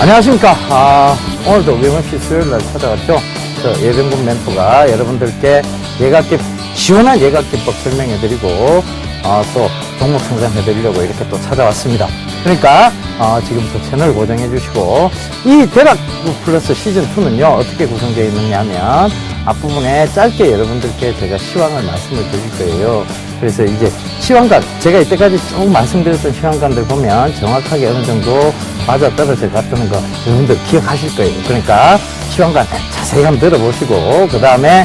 안녕하십니까. 오늘도 어김없이 수요일날 찾아왔죠. 저 예병군 멘토가 여러분들께 시원한 예각기법 설명해드리고 또 종목 상담해드리려고 이렇게 또 찾아왔습니다. 그러니까 지금부터 채널 고정해주시고, 이 대략 플러스 시즌2는요 어떻게 구성되어 있느냐 하면 앞부분에 짧게 여러분들께 제가 시황을 말씀을 드릴 거예요. 그래서 이제 시황관, 제가 이때까지 쭉 말씀드렸던 시황관들 보면 정확하게 어느 정도 맞아떨어져 갔다는 거 여러분들 기억하실 거예요. 그러니까 시황관 자세히 한번 들어보시고, 그 다음에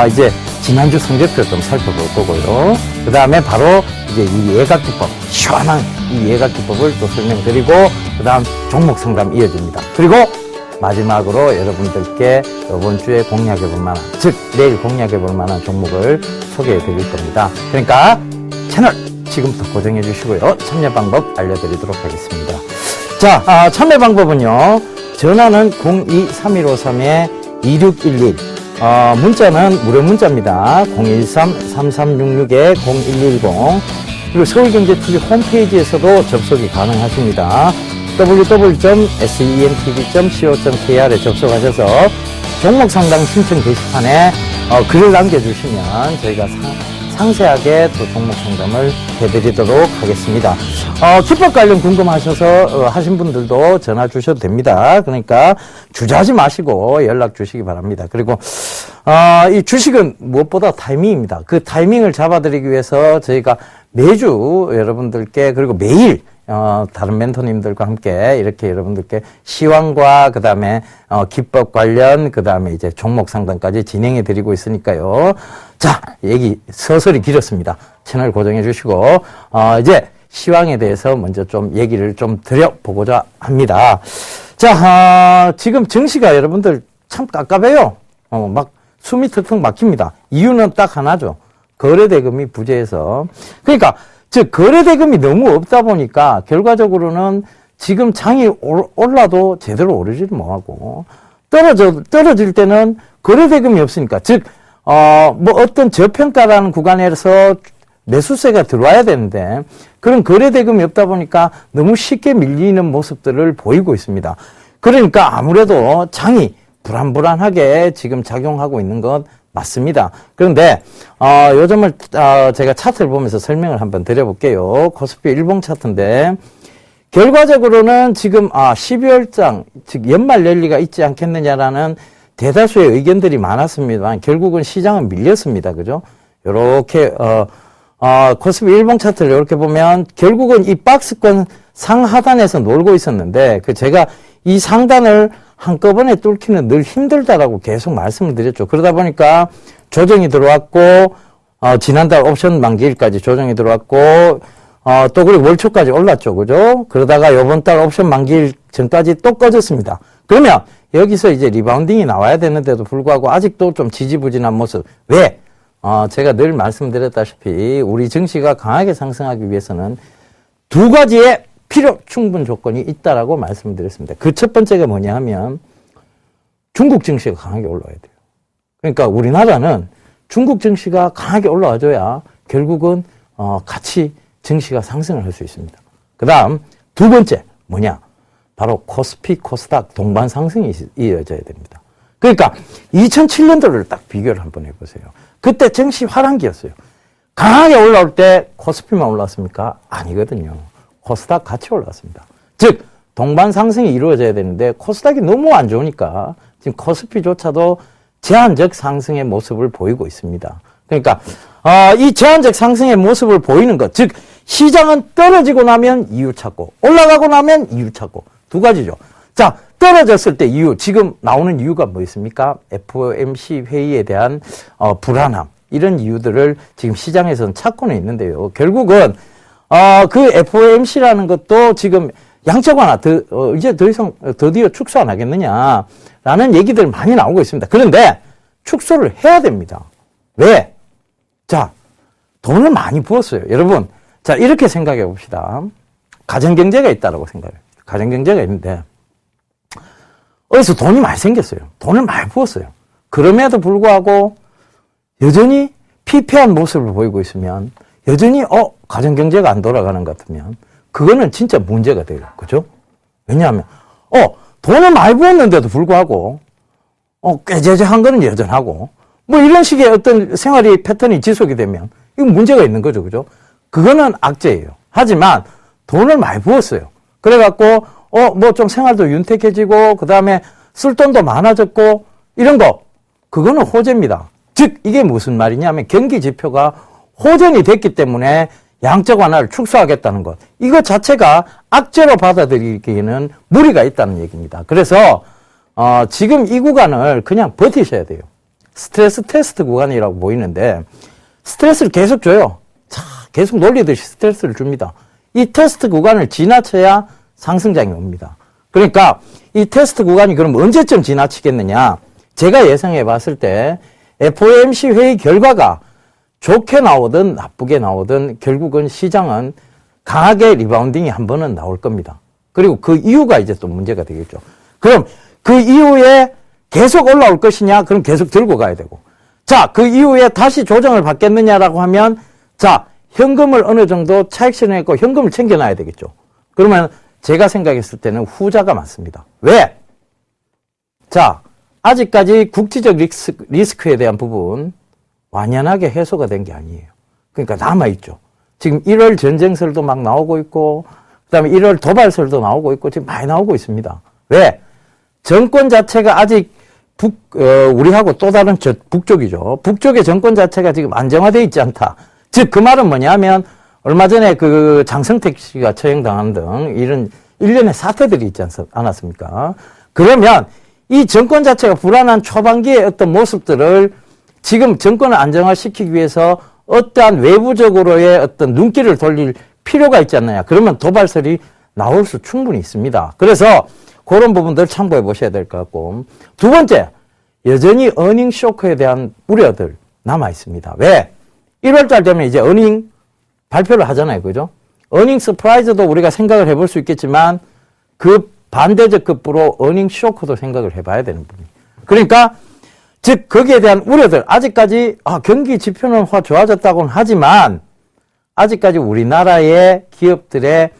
이제 지난주 성적표 좀 살펴볼 거고요. 그 다음에 바로 이제 이 예각기법, 시원한 이 예각기법을 또 설명드리고, 그 다음 종목 상담 이어집니다. 그리고 마지막으로 여러분들께 이번 주에 공략해볼 만한, 즉 내일 공략해볼 만한 종목을 소개해 드릴 겁니다. 그러니까 채널 지금부터 고정해 주시고요. 참여 방법 알려드리도록 하겠습니다. 자, 참여 방법은요, 전화는 02-3153-2611, 문자는 무료 문자입니다. 013-3366-0110, 그리고 서울경제TV 홈페이지에서도 접속이 가능하십니다. www.semtv.co.kr에 접속하셔서 종목 상담 신청 게시판에 글을 남겨주시면 저희가 상세하게 또 종목 상담을 해드리도록 하겠습니다. 기법 관련 궁금하셔서 하신 분들도 전화 주셔도 됩니다. 그러니까 주저하지 마시고 연락 주시기 바랍니다. 그리고 이 주식은 무엇보다 타이밍입니다. 그 타이밍을 잡아드리기 위해서 저희가 매주 여러분들께, 그리고 매일 다른 멘토님들과 함께 이렇게 여러분들께 시황과 그 다음에 기법 관련, 그 다음에 이제 종목 상담까지 진행해 드리고 있으니까요. 자, 얘기 서서히 길었습니다. 채널 고정해 주시고 이제 시황에 대해서 먼저 좀 얘기를 좀 드려보고자 합니다. 자, 지금 증시가 여러분들 참 깝깝해요. 막 숨이 턱턱 막힙니다. 이유는 딱 하나죠. 거래대금이 부재해서. 그러니까 즉 거래대금이 너무 없다 보니까 결과적으로는 지금 장이 올라도 제대로 오르지를 못하고, 떨어질 때는 거래대금이 없으니까, 즉 뭐 어떤 저평가라는 구간에서 매수세가 들어와야 되는데 그런 거래대금이 없다 보니까 너무 쉽게 밀리는 모습들을 보이고 있습니다. 그러니까 아무래도 장이 불안불안하게 지금 작용하고 있는 것 맞습니다. 그런데 요점을 제가 차트를 보면서 설명을 한번 드려볼게요. 코스피 일봉 차트인데 결과적으로는 지금 12월장, 즉 연말 랠리가 있지 않겠느냐라는 대다수의 의견들이 많았습니다만 결국은 시장은 밀렸습니다. 그죠? 요렇게 코스피 일봉 차트를 이렇게 보면 결국은 이 박스권 상하단에서 놀고 있었는데, 제가 이 상단을 한꺼번에 뚫기는 늘 힘들다라고 계속 말씀을 드렸죠. 그러다 보니까 조정이 들어왔고, 지난달 옵션 만기일까지 조정이 들어왔고, 또 그리고 월초까지 올랐죠. 그죠? 그러다가 요번 달 옵션 만기일 전까지 또 꺼졌습니다. 그러면 여기서 이제 리바운딩이 나와야 되는데도 불구하고 아직도 좀 지지부진한 모습. 왜? 제가 늘 말씀드렸다시피 우리 증시가 강하게 상승하기 위해서는 두 가지의 필요 충분 조건이 있다라고 말씀드렸습니다. 그 첫 번째가 뭐냐 하면 중국 증시가 강하게 올라와야 돼요. 그러니까 우리나라는 중국 증시가 강하게 올라와줘야 결국은 같이 증시가 상승을 할 수 있습니다. 그 다음 두 번째 뭐냐? 바로 코스피, 코스닥 동반 상승이 이어져야 됩니다. 그러니까 2007년도를 딱 비교를 한번 해보세요. 그때 증시 화랑기였어요. 강하게 올라올 때 코스피만 올랐습니까? 아니거든요. 코스닥 같이 올랐습니다. 즉 동반 상승이 이루어져야 되는데 코스닥이 너무 안 좋으니까 지금 코스피조차도 제한적 상승의 모습을 보이고 있습니다. 그러니까 이 제한적 상승의 모습을 보이는 것, 즉 시장은 떨어지고 나면 이유 찾고 올라가고 나면 이유 찾고 두 가지죠. 자, 떨어졌을 때 이유, 지금 나오는 이유가 뭐 있습니까? FOMC 회의에 대한 불안함, 이런 이유들을 지금 시장에서는 찾고는 있는데요. 결국은 그 FOMC라는 것도 지금 양적 완화, 이제 더 이상 드디어 축소 안 하겠느냐라는 얘기들 많이 나오고 있습니다. 그런데 축소를 해야 됩니다. 왜? 자, 돈을 많이 부었어요. 여러분, 자, 이렇게 생각해 봅시다. 가정경제가 있다라고 생각해요. 가정경제가 있는데 어디서 돈이 많이 생겼어요. 돈을 많이 부었어요. 그럼에도 불구하고 여전히 피폐한 모습을 보이고 있으면, 여전히 가정경제가 안 돌아가는 것 같으면 그거는 진짜 문제가 돼요. 그죠? 왜냐하면 돈을 많이 부었는데도 불구하고, 꾀죄죄한 거는 여전하고, 뭐 이런 식의 어떤 생활이 패턴이 지속이 되면, 이건 문제가 있는 거죠. 그죠? 그거는 악재예요. 하지만, 돈을 많이 부었어요. 그래갖고, 뭐 좀 생활도 윤택해지고, 그 다음에 쓸 돈도 많아졌고, 이런 거, 그거는 호재입니다. 즉, 이게 무슨 말이냐면, 경기 지표가 호전이 됐기 때문에 양적 완화를 축소하겠다는 것. 이거 자체가 악재로 받아들이기에는 무리가 있다는 얘기입니다. 그래서, 지금 이 구간을 그냥 버티셔야 돼요. 스트레스 테스트 구간이라고 보이는데, 스트레스를 계속 줘요. 자, 계속 놀리듯이 스트레스를 줍니다. 이 테스트 구간을 지나쳐야 상승장이 옵니다. 그러니까 이 테스트 구간이 그럼 언제쯤 지나치겠느냐? 제가 예상해 봤을 때 FOMC 회의 결과가 좋게 나오든 나쁘게 나오든 결국은 시장은 강하게 리바운딩이 한 번은 나올 겁니다. 그리고 그 이유가 이제 또 문제가 되겠죠. 그럼 그 이후에 계속 올라올 것이냐? 그럼 계속 들고 가야 되고. 자, 그 이후에 다시 조정을 받겠느냐라고 하면, 자, 현금을 어느 정도 차익 실현했고 현금을 챙겨놔야 되겠죠. 그러면 제가 생각했을 때는 후자가 맞습니다. 왜? 자, 아직까지 국지적 리스크에 대한 부분 완연하게 해소가 된 게 아니에요. 그러니까 남아있죠. 지금 1월 전쟁설도 막 나오고 있고, 그 다음에 1월 도발설도 나오고 있고, 지금 많이 나오고 있습니다. 왜? 정권 자체가 아직 우리하고 또 다른 북쪽이죠. 북쪽의 정권 자체가 지금 안정화되어 있지 않다. 즉, 그 말은 뭐냐면, 얼마 전에 그 장성택 씨가 처형당한 등 이런 일련의 사태들이 있지 않았습니까? 그러면 이 정권 자체가 불안한 초반기의 어떤 모습들을 지금 정권을 안정화시키기 위해서 어떠한 외부적으로의 어떤 눈길을 돌릴 필요가 있지 않느냐. 그러면 도발설이 나올 수 충분히 있습니다. 그래서 그런 부분들 참고해 보셔야 될 것 같고. 두 번째, 여전히 어닝 쇼크에 대한 우려들 남아 있습니다. 왜? 1월달 되면 이제 어닝 발표를 하잖아요. 그죠? 어닝 서프라이즈도 우리가 생각을 해볼 수 있겠지만 그 반대적 급부로 어닝 쇼크도 생각을 해봐야 되는 부분. 그러니까 즉 거기에 대한 우려들 아직까지 경기 지표는 좋아졌다고는 하지만 아직까지 우리나라의 기업들의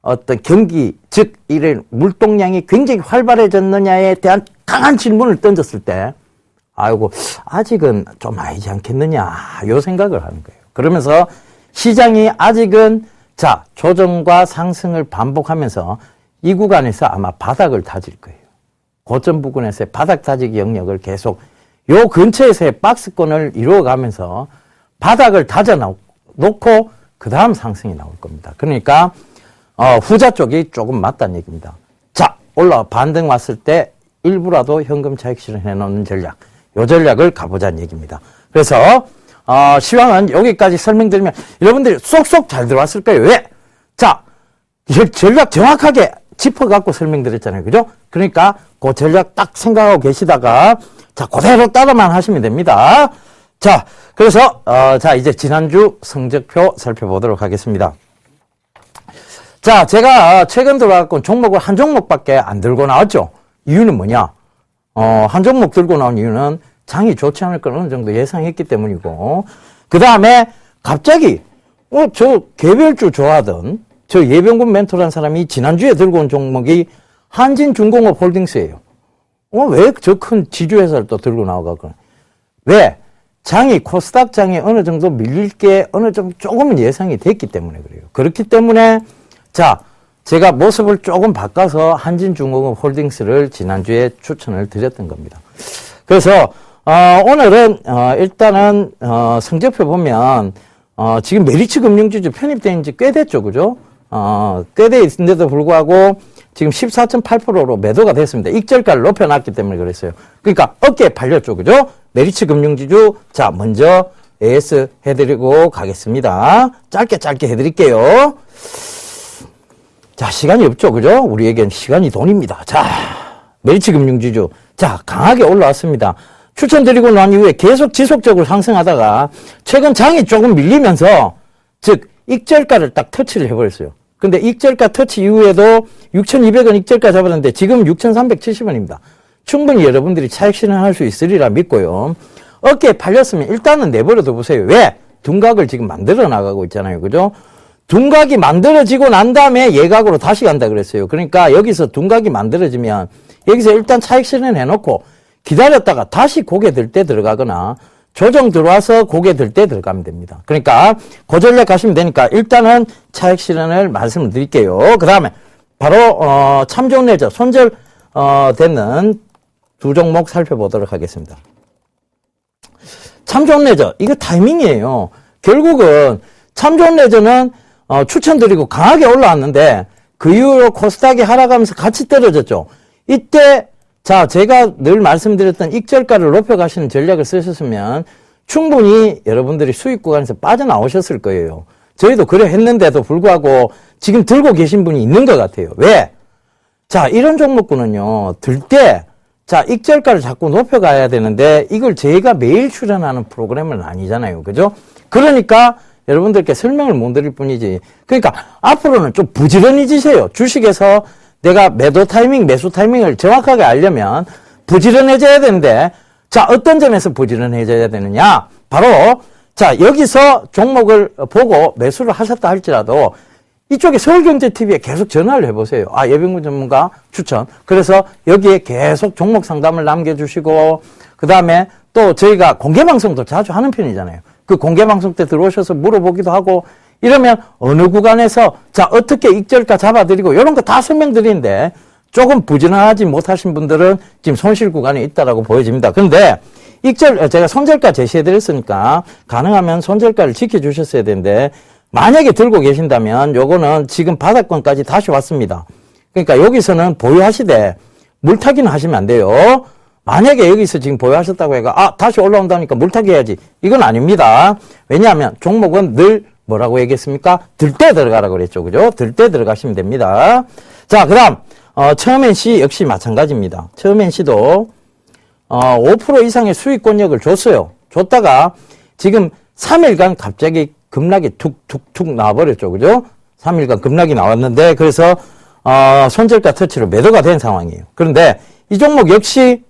어떤 경기 즉 이런 물동량이 굉장히 활발해졌느냐에 대한 강한 질문을 던졌을 때 아이고 아직은 좀 아니지 않겠느냐 요 생각을 하는 거예요. 그러면서 시장이 아직은 자 조정과 상승을 반복하면서 이 구간에서 아마 바닥을 다질 거예요. 고점 부근에서의 바닥 다지기 영역을 계속 요 근처에서의 박스권을 이루어가면서 바닥을 다져 놓고 그 다음 상승이 나올 겁니다. 그러니까 후자 쪽이 조금 맞다는 얘기입니다. 자 반등 왔을 때 일부라도 현금 차익 실현해 놓는 전략 요 전략을 가보자는 얘기입니다. 그래서 시황은 여기까지 설명드리면 여러분들이 쏙쏙 잘 들어왔을 거예요. 왜? 자, 전략 정확하게 짚어갖고 설명드렸잖아요. 그죠? 그러니까 그 전략 딱 생각하고 계시다가 자, 그대로 따라만 하시면 됩니다. 자, 그래서 자, 이제 지난주 성적표 살펴보도록 하겠습니다. 자, 제가 최근 들어갖고 종목을 한 종목밖에 안 들고 나왔죠. 이유는 뭐냐? 한 종목 들고 나온 이유는 장이 좋지 않을 걸 어느 정도 예상했기 때문이고, 그 다음에 갑자기, 저 개별주 좋아하던 저 예병군 멘토라는 사람이 지난주에 들고 온 종목이 한진중공업 홀딩스예요. 왜 저 큰 지주회사를 또 들고 나와갖고. 왜? 장이, 코스닥 장이 어느 정도 밀릴 게 어느 정도 조금은 예상이 됐기 때문에 그래요. 그렇기 때문에, 자, 제가 모습을 조금 바꿔서 한진중공업 홀딩스를 지난주에 추천을 드렸던 겁니다. 그래서, 오늘은, 일단은, 성적표 보면, 지금 메리츠 금융지주 편입된 지 꽤 됐죠. 그죠? 꽤 돼 있는데도 불구하고 지금 14.8%로 매도가 됐습니다. 익절가를 높여놨기 때문에 그랬어요. 그러니까 어깨에 팔렸죠. 그죠? 메리츠 금융지주. 자, 먼저 AS 해드리고 가겠습니다. 짧게 해드릴게요. 자, 시간이 없죠. 그죠? 우리에겐 시간이 돈입니다. 자, 메리츠 금융지주. 자, 강하게 올라왔습니다. 추천드리고 난 이후에 계속 지속적으로 상승하다가 최근 장이 조금 밀리면서 즉 익절가를 딱 터치를 해버렸어요. 근데 익절가 터치 이후에도 6,200원 익절가 잡았는데 지금 6,370원입니다. 충분히 여러분들이 차익 실현할 수 있으리라 믿고요. 어깨에 팔렸으면 일단은 내버려둬 보세요. 왜? 둔각을 지금 만들어 나가고 있잖아요. 그죠? 둔각이 만들어지고 난 다음에 예각으로 다시 간다 그랬어요. 그러니까 여기서 둔각이 만들어지면 여기서 일단 차익 실현 해놓고 기다렸다가 다시 고개 들 때 들어가거나 조정 들어와서 고개 들 때 들어가면 됩니다. 그러니까 그 전략 가시면 되니까 일단은 차익 실현을 말씀을 드릴게요. 그 다음에 바로 참 좋은 레저 손절 되는 두 종목 살펴보도록 하겠습니다. 참 좋은 레저 이거 타이밍이에요. 결국은 참 좋은 레저는 추천드리고 강하게 올라왔는데 그 이후로 코스닥이 하락하면서 같이 떨어졌죠. 이때 자 제가 늘 말씀드렸던 익절가를 높여가시는 전략을 쓰셨으면 충분히 여러분들이 수익 구간에서 빠져나오셨을 거예요. 저희도 그래 했는데도 불구하고 지금 들고 계신 분이 있는 것 같아요. 왜? 자 이런 종목군은요 들 때 자 익절가를 자꾸 높여가야 되는데 이걸 제가 매일 출연하는 프로그램은 아니잖아요. 그죠? 그러니까 여러분들께 설명을 못 드릴 뿐이지. 그러니까 앞으로는 좀 부지런해지세요. 주식에서 내가 매도 타이밍, 매수 타이밍을 정확하게 알려면 부지런해져야 되는데 자 어떤 점에서 부지런해져야 되느냐? 바로 자 여기서 종목을 보고 매수를 하셨다 할지라도 이쪽에 서울경제TV에 계속 전화를 해보세요. 예병군 전문가 추천. 그래서 여기에 계속 종목 상담을 남겨주시고 그 다음에 또 저희가 공개방송도 자주 하는 편이잖아요. 그 공개방송 때 들어오셔서 물어보기도 하고 이러면 어느 구간에서 자 어떻게 익절가 잡아드리고 이런 거 다 설명드리는데 조금 부지런하지 못하신 분들은 지금 손실 구간에 있다라고 보여집니다. 그런데 제가 손절가 제시해드렸으니까 가능하면 손절가를 지켜주셨어야 되는데 만약에 들고 계신다면 요거는 지금 바닥권까지 다시 왔습니다. 그러니까 여기서는 보유하시되 물타기는 하시면 안 돼요. 만약에 여기서 지금 보유하셨다고 해가 다시 올라온다니까 물타기 해야지. 이건 아닙니다. 왜냐하면 종목은 늘 뭐라고 얘기했습니까? 들 때 들어가라고 그랬죠. 그죠? 들 때 들어가시면 됩니다. 자, 그 다음 처음엔C 역시 마찬가지입니다. 처음엔C도 5% 이상의 수익권역을 줬어요. 줬다가 지금 3일간 갑자기 급락이 툭툭툭 나와버렸죠. 그죠? 3일간 급락이 나왔는데 그래서 손절가 터치로 매도가 된 상황이에요. 그런데 이 종목 역시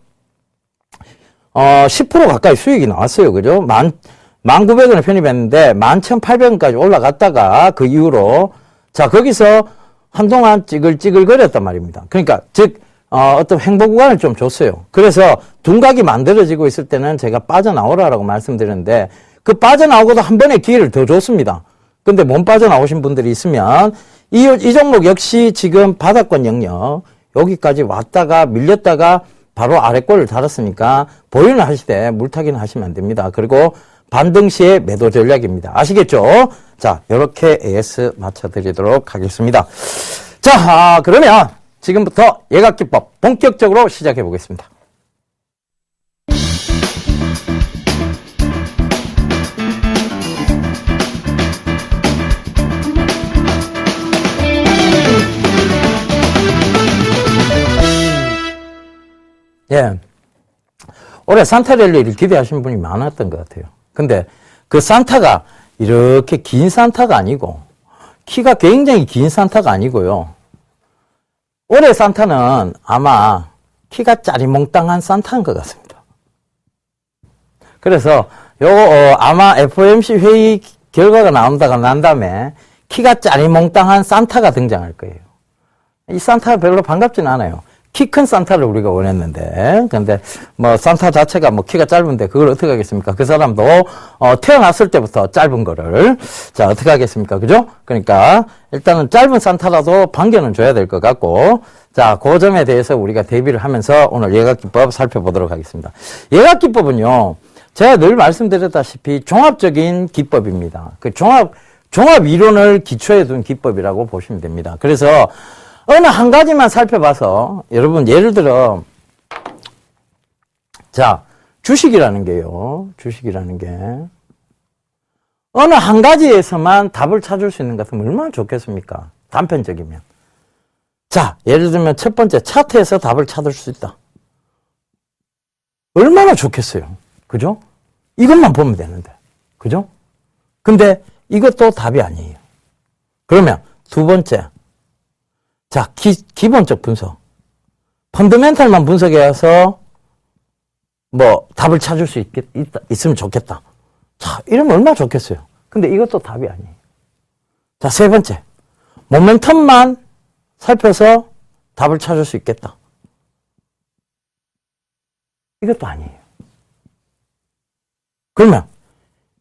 10% 가까이 수익이 나왔어요. 그죠? 1,900원에 편입했는데 11,800원까지 올라갔다가 그 이후로 자 거기서 한동안 찌글찌글거렸단 말입니다. 그러니까 즉 어떤 횡보 구간을 좀 줬어요. 그래서 둔각이 만들어지고 있을 때는 제가 빠져나오라고 말씀드렸는데 그 빠져나오고도 한 번의 기회를 더 줬습니다. 근데 못 빠져나오신 분들이 있으면 이 종목 역시 지금 바닥권 영역 여기까지 왔다가 밀렸다가 바로 아래꼴을 달았으니까 보유는 하시되 물타기는 하시면 안 됩니다. 그리고 반등 시에 매도 전략입니다. 아시겠죠? 자, 이렇게 AS 맞춰드리도록 하겠습니다. 자, 그러면 지금부터 예각기법 본격적으로 시작해 보겠습니다. 예. 올해 산타랠리를 기대하신 분이 많았던 것 같아요. 근데 그 산타가 이렇게 긴 산타가 아니고 키가 굉장히 긴 산타가 아니고요. 올해 산타는 아마 키가 짜리몽땅한 산타인 것 같습니다. 그래서 아마 FOMC 회의 결과가 나온다가 난 다음에 키가 짜리몽땅한 산타가 등장할 거예요. 이 산타가 별로 반갑지는 않아요. 키 큰 산타를 우리가 원했는데, 근데 뭐 산타 자체가 뭐 키가 짧은데 그걸 어떻게 하겠습니까? 그 사람도 태어났을 때부터 짧은 거를 자 어떻게 하겠습니까? 그죠? 그러니까 일단은 짧은 산타라도 반겨는 줘야 될 것 같고, 자 그 점에 대해서 우리가 대비를 하면서 오늘 예각기법 살펴보도록 하겠습니다. 예각기법은요, 제가 늘 말씀드렸다시피 종합적인 기법입니다. 그 종합 이론을 기초에 둔 기법이라고 보시면 됩니다. 그래서 어느 한 가지만 살펴봐서 여러분 예를 들어 자 주식이라는 게 어느 한 가지에서만 답을 찾을 수 있는 것 같으면 얼마나 좋겠습니까? 단편적이면. 자 예를 들면 첫 번째 차트에서 답을 찾을 수 있다. 얼마나 좋겠어요. 그죠? 이것만 보면 되는데. 그죠? 근데 이것도 답이 아니에요. 그러면 두 번째 자, 기본적 분석. 펀더멘탈만 분석해서 뭐 답을 찾을 수 있으면 좋겠다. 자, 이러면 얼마나 좋겠어요. 근데 이것도 답이 아니에요. 자, 세 번째. 모멘텀만 살펴서 답을 찾을 수 있겠다. 이것도 아니에요. 그러면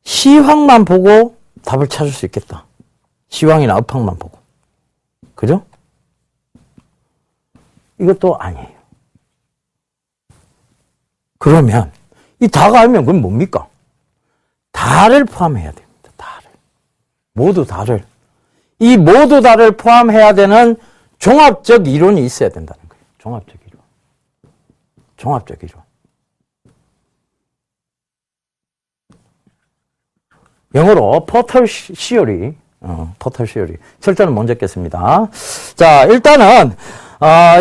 시황만 보고 답을 찾을 수 있겠다. 시황이나 업황만 보고. 그죠? 이것도 아니에요. 그러면 이 다가 알면 그건 뭡니까? 다를 포함해야 됩니다. 다를. 모두 다를. 이 모두 다를 포함해야 되는 종합적 이론이 있어야 된다는 거예요. 종합적 이론. 종합적 이론. 영어로 포털 시어리. 포털 시어리. 철자는 먼저 겠습니다. 자, 일단은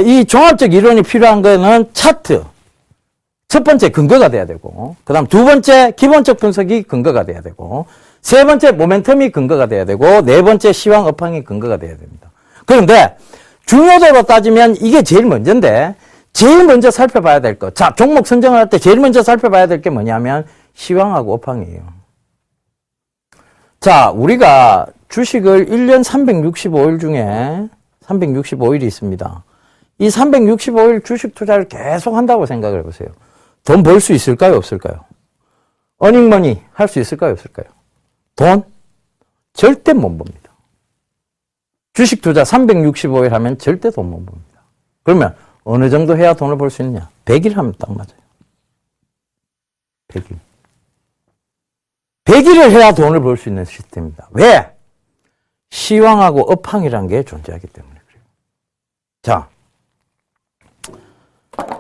이 종합적 이론이 필요한 거는 차트. 첫 번째 근거가 돼야 되고, 그 다음 두 번째 기본적 분석이 근거가 돼야 되고, 세 번째 모멘텀이 근거가 돼야 되고, 네 번째 시황 업황이 근거가 돼야 됩니다. 그런데 중요도로 따지면 이게 제일 먼저인데, 제일 먼저 살펴봐야 될 것. 자, 종목 선정을 할 때 제일 먼저 살펴봐야 될 게 뭐냐면 시황하고 업황이에요. 자, 우리가 주식을 1년 365일 중에 365일이 있습니다. 이 365일 주식 투자를 계속 한다고 생각을 해보세요. 돈 벌 수 있을까요? 없을까요? 어닝머니 할 수 있을까요? 없을까요? 돈? 절대 못 법니다. 주식 투자 365일 하면 절대 돈 못 법니다. 그러면 어느 정도 해야 돈을 벌 수 있냐? 100일 하면 딱 맞아요. 100일. 100일을 해야 돈을 벌 수 있는 시스템입니다. 왜? 시황하고 업황이라는 게 존재하기 때문에 그래요. 자,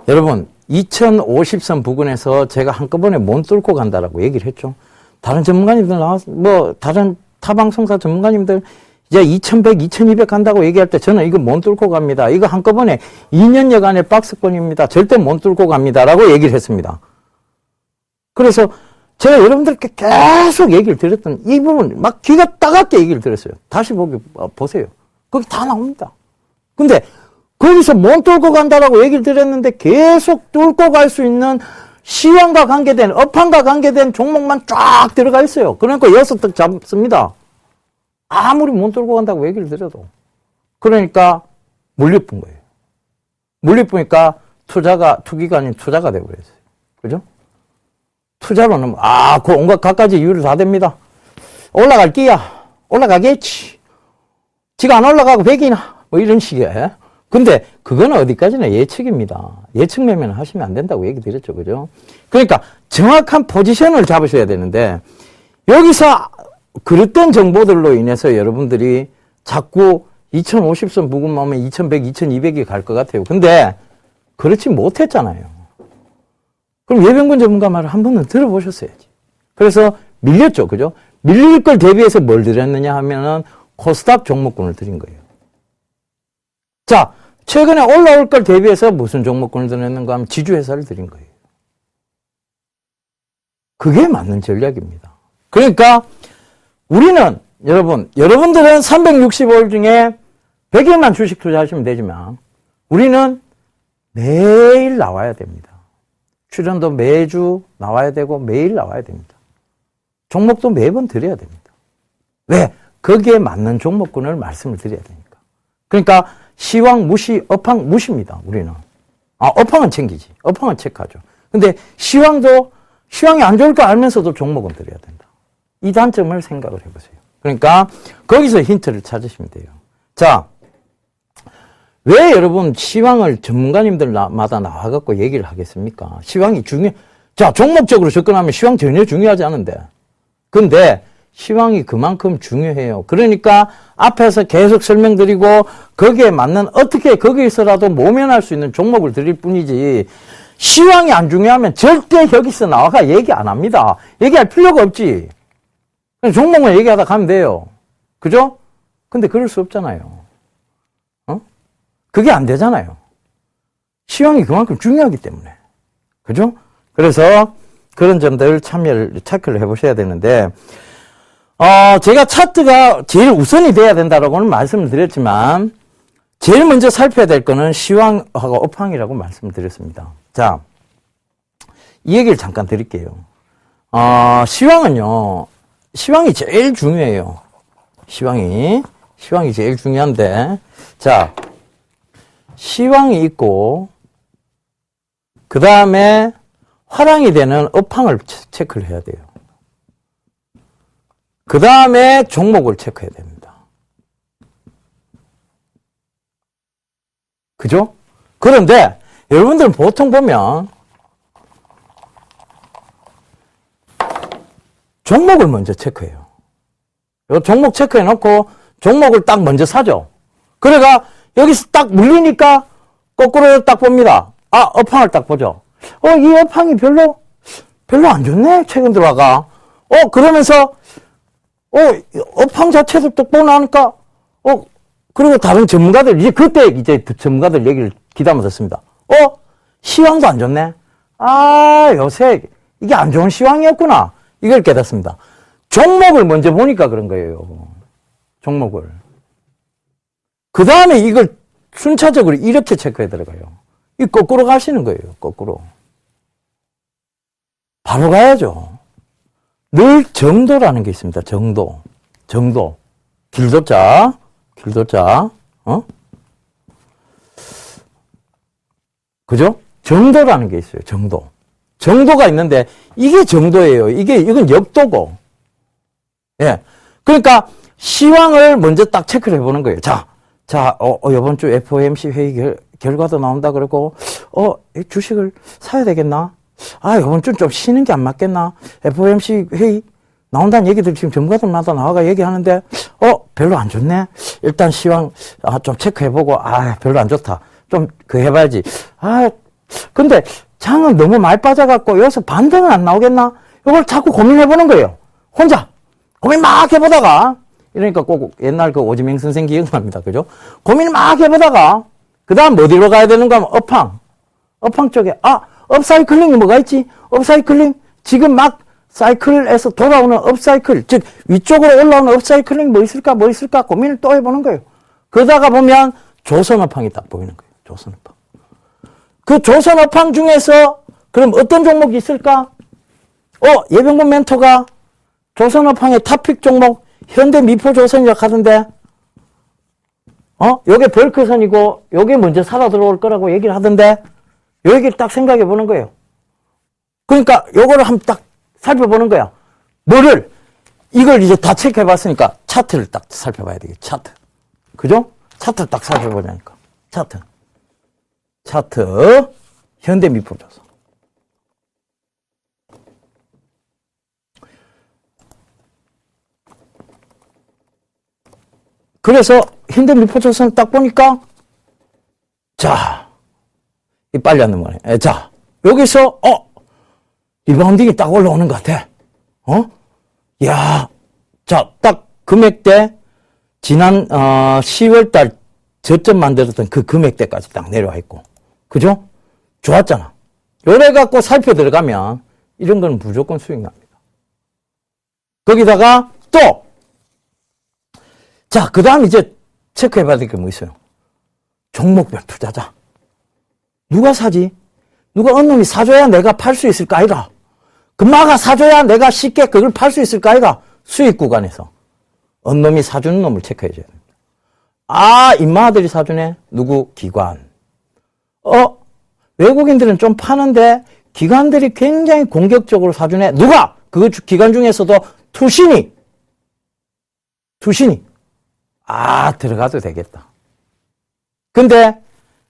여러분 2050선 부근에서 제가 한꺼번에 못 뚫고 간다라고 얘기를 했죠. 다른 전문가님들 나와서 다른 타방송사 전문가님들 이제 2100, 2200 간다고 얘기할 때 저는 이거 못 뚫고 갑니다. 이거 한꺼번에 2년여간의 박스권입니다. 절대 못 뚫고 갑니다라고 얘기를 했습니다. 그래서 제가 여러분들께 계속 얘기를 드렸던 이 부분 막 귀가 따갑게 얘기를 들었어요. 다시 보세요. 거기 다 나옵니다. 근데 거기서 못 뚫고 간다라고 얘기를 드렸는데 계속 뚫고 갈 수 있는 시황과 관계된, 업황과 관계된 종목만 쫙 들어가 있어요. 그러니까 6득 잡습니다. 아무리 못 뚫고 간다고 얘기를 드려도. 그러니까 물려뿐 거예요. 물려보니까 투기가 아닌 투자가 되어버렸어요. 그죠? 투자로는, 그 온갖 갖가지 이유를 다 됩니다. 올라갈 끼야. 올라가겠지. 지가 안 올라가고 백이나. 뭐 이런 식의. 근데 그거는 어디까지나 예측입니다. 예측 매매는 하시면 안 된다고 얘기 드렸죠. 그죠? 그러니까 정확한 포지션을 잡으셔야 되는데 여기서 그릇된 정보들로 인해서 여러분들이 자꾸 2050선 부근만 오면 2100, 2200이 갈 것 같아요. 근데 그렇지 못했잖아요. 그럼 예병군 전문가 말을 한 번은 들어보셨어야지. 그래서 밀렸죠. 그죠? 밀릴 걸 대비해서 뭘 드렸느냐 하면은 코스닥 종목군을 드린 거예요. 자, 최근에 올라올 걸 대비해서 무슨 종목군을 드렸는가 하면 지주회사를 드린 거예요. 그게 맞는 전략입니다. 그러니까 우리는 여러분들은 365일 중에 100일만 주식 투자하시면 되지만 우리는 매일 나와야 됩니다. 출연도 매주 나와야 되고 매일 나와야 됩니다. 종목도 매번 드려야 됩니다. 왜? 거기에 맞는 종목군을 말씀을 드려야 되니까. 그러니까 시황 무시, 업황 무시입니다. 우리는. 업황은 챙기지. 업황은 체크하죠. 근데 시황이 안 좋을 거 알면서도 종목은 드려야 된다. 이 단점을 생각을 해보세요. 그러니까 거기서 힌트를 찾으시면 돼요. 자, 왜 여러분 시황을 전문가님들마다 나와갖고 얘기를 하겠습니까? 시황이 자, 종목적으로 접근하면 시황 전혀 중요하지 않은데. 근데 시황이 그만큼 중요해요. 그러니까 앞에서 계속 설명드리고 거기에 맞는 어떻게 거기에서라도 모면할 수 있는 종목을 드릴 뿐이지 시황이 안 중요하면 절대 여기서 나와가 얘기 안 합니다. 얘기할 필요가 없지. 그냥 종목만 얘기하다 가면 돼요. 그죠? 근데 그럴 수 없잖아요. 그게 안 되잖아요. 시황이 그만큼 중요하기 때문에. 그죠? 그래서 그런 점들 체크를 해보셔야 되는데, 제가 차트가 제일 우선이 돼야 된다라고는 말씀을 드렸지만, 제일 먼저 살펴야 될 거는 시황하고 업황이라고 말씀을 드렸습니다. 자, 이 얘기를 잠깐 드릴게요. 시황은요, 시황이 제일 중요해요. 시황이. 시황이 제일 중요한데. 자, 시황이 있고, 그 다음에 화랑이 되는 업황을 체크를 해야 돼요. 그 다음에 종목을 체크해야 됩니다. 그죠? 그런데 여러분들은 보통 보면 종목을 먼저 체크해요. 요 종목 체크해 놓고 종목을 딱 먼저 사죠. 그래가 여기서 딱 물리니까 거꾸로 딱 봅니다. 아, 업황을 딱 보죠. 이 업황이 별로 안 좋네, 최근 들어가. 그러면서, 업황 자체도 딱 보고 나니까, 그리고 다른 전문가들, 그때 전문가들 얘기를 귀담아 듣습니다. 시황도 안 좋네. 아, 요새 이게 안 좋은 시황이었구나. 이걸 깨닫습니다. 종목을 먼저 보니까 그런 거예요. 종목을. 그 다음에 이걸 순차적으로 이렇게 체크해 들어가요. 이 거꾸로 가시는 거예요. 거꾸로. 바로 가야죠. 늘 정도라는 게 있습니다. 정도. 길도자. 그죠? 정도라는 게 있어요. 정도가 있는데, 이게 정도예요. 이건 역도고. 예. 그러니까, 시황을 먼저 딱 체크를 해보는 거예요. 이번 주 FOMC 회의 결과도 나온다 그러고, 주식을 사야 되겠나? 이번 주는 좀 쉬는 게 안 맞겠나? FOMC 회의 나온다는 얘기들 지금 전문가들마다 나와가 얘기하는데, 별로 안 좋네? 일단 시황, 좀 체크해보고, 별로 안 좋다. 좀, 해봐야지. 근데 장은 너무 많이 빠져갖고, 여기서 반등은 안 나오겠나? 이걸 자꾸 고민해보는 거예요. 혼자. 고민 막 해보다가, 이러니까 꼭 옛날 그 오지명 선생 기억납니다. 그죠? 고민을 막 해보다가, 그 다음 어디로 가야 되는가 하면 업황 쪽에, 업사이클링이 뭐가 있지? 업사이클링? 지금 막 사이클에서 돌아오는 업사이클, 즉, 위쪽으로 올라오는 업사이클링 뭐 있을까 고민을 또 해보는 거예요. 그러다가 보면 조선업황이 딱 보이는 거예요. 조선업황. 그 조선업황 중에서 그럼 어떤 종목이 있을까? 예병군 멘토가 조선업황의 탑픽 종목 현대미포조선이라고 하던데, 요게 벌크선이고 요게 먼저 살아 들어올 거라고 얘기를 하던데, 요 얘기를 딱 생각해 보는 거예요. 그러니까 요거를 한번 딱 살펴보는 거야. 이걸 이제 다 체크해 봤으니까 차트를 딱 살펴봐야 되겠죠. 차트. 그죠? 차트를 딱 살펴보자니까. 차트. 현대미포조선. 그래서 현대미포조선 딱 보니까, 빨리 안 넘어가네. 여기서, 리바운딩이 딱 올라오는 것 같아. 딱 금액대, 지난, 10월달 저점 만들었던 그 금액대까지 딱 내려와 있고. 그죠? 좋았잖아. 요래 갖고 살펴 들어가면, 이런 건 무조건 수익 납니다. 거기다가 또, 그 다음 이제 체크해 봐야 될 게 뭐 있어요? 종목별 투자자. 누가 사지? 어느 놈이 사줘야 내가 팔 수 있을까, 아이가? 금마가 사줘야 내가 쉽게 그걸 팔 수 있을까, 아이가? 수익 구간에서. 어느 놈이 사주는 놈을 체크해 줘야 됩니다. 인마들이 사주네? 누구? 기관. 외국인들은 좀 파는데, 기관들이 굉장히 공격적으로 사주네? 누가? 그 기관 중에서도 투신이. 들어가도 되겠다. 근데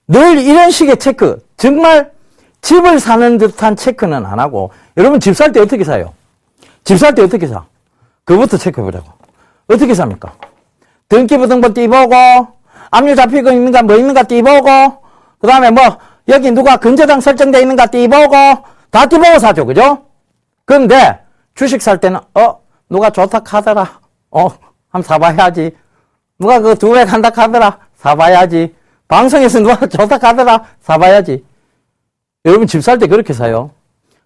늘 이런 식의 체크, 정말 집을 사는 듯한 체크는 안 하고, 여러분 집 살 때 어떻게 사요? 집 살 때 어떻게 사? 그거부터 체크해보자고. 어떻게 삽니까? 등기부등본 띠보고, 압류 잡히고 있는가 뭐 있는가 띠보고, 그 다음에 여기 누가 근저당 설정되어 있는가 띠보고, 다 띠보고 사죠. 그죠? 근데 주식 살 때는 누가 좋다 카더라. 한번 사봐야지. 누가 그 2배 간다 카더라. 사봐야지. 방송에서 누가 좋다 카더라. 사봐야지. 여러분 집 살 때 그렇게 사요.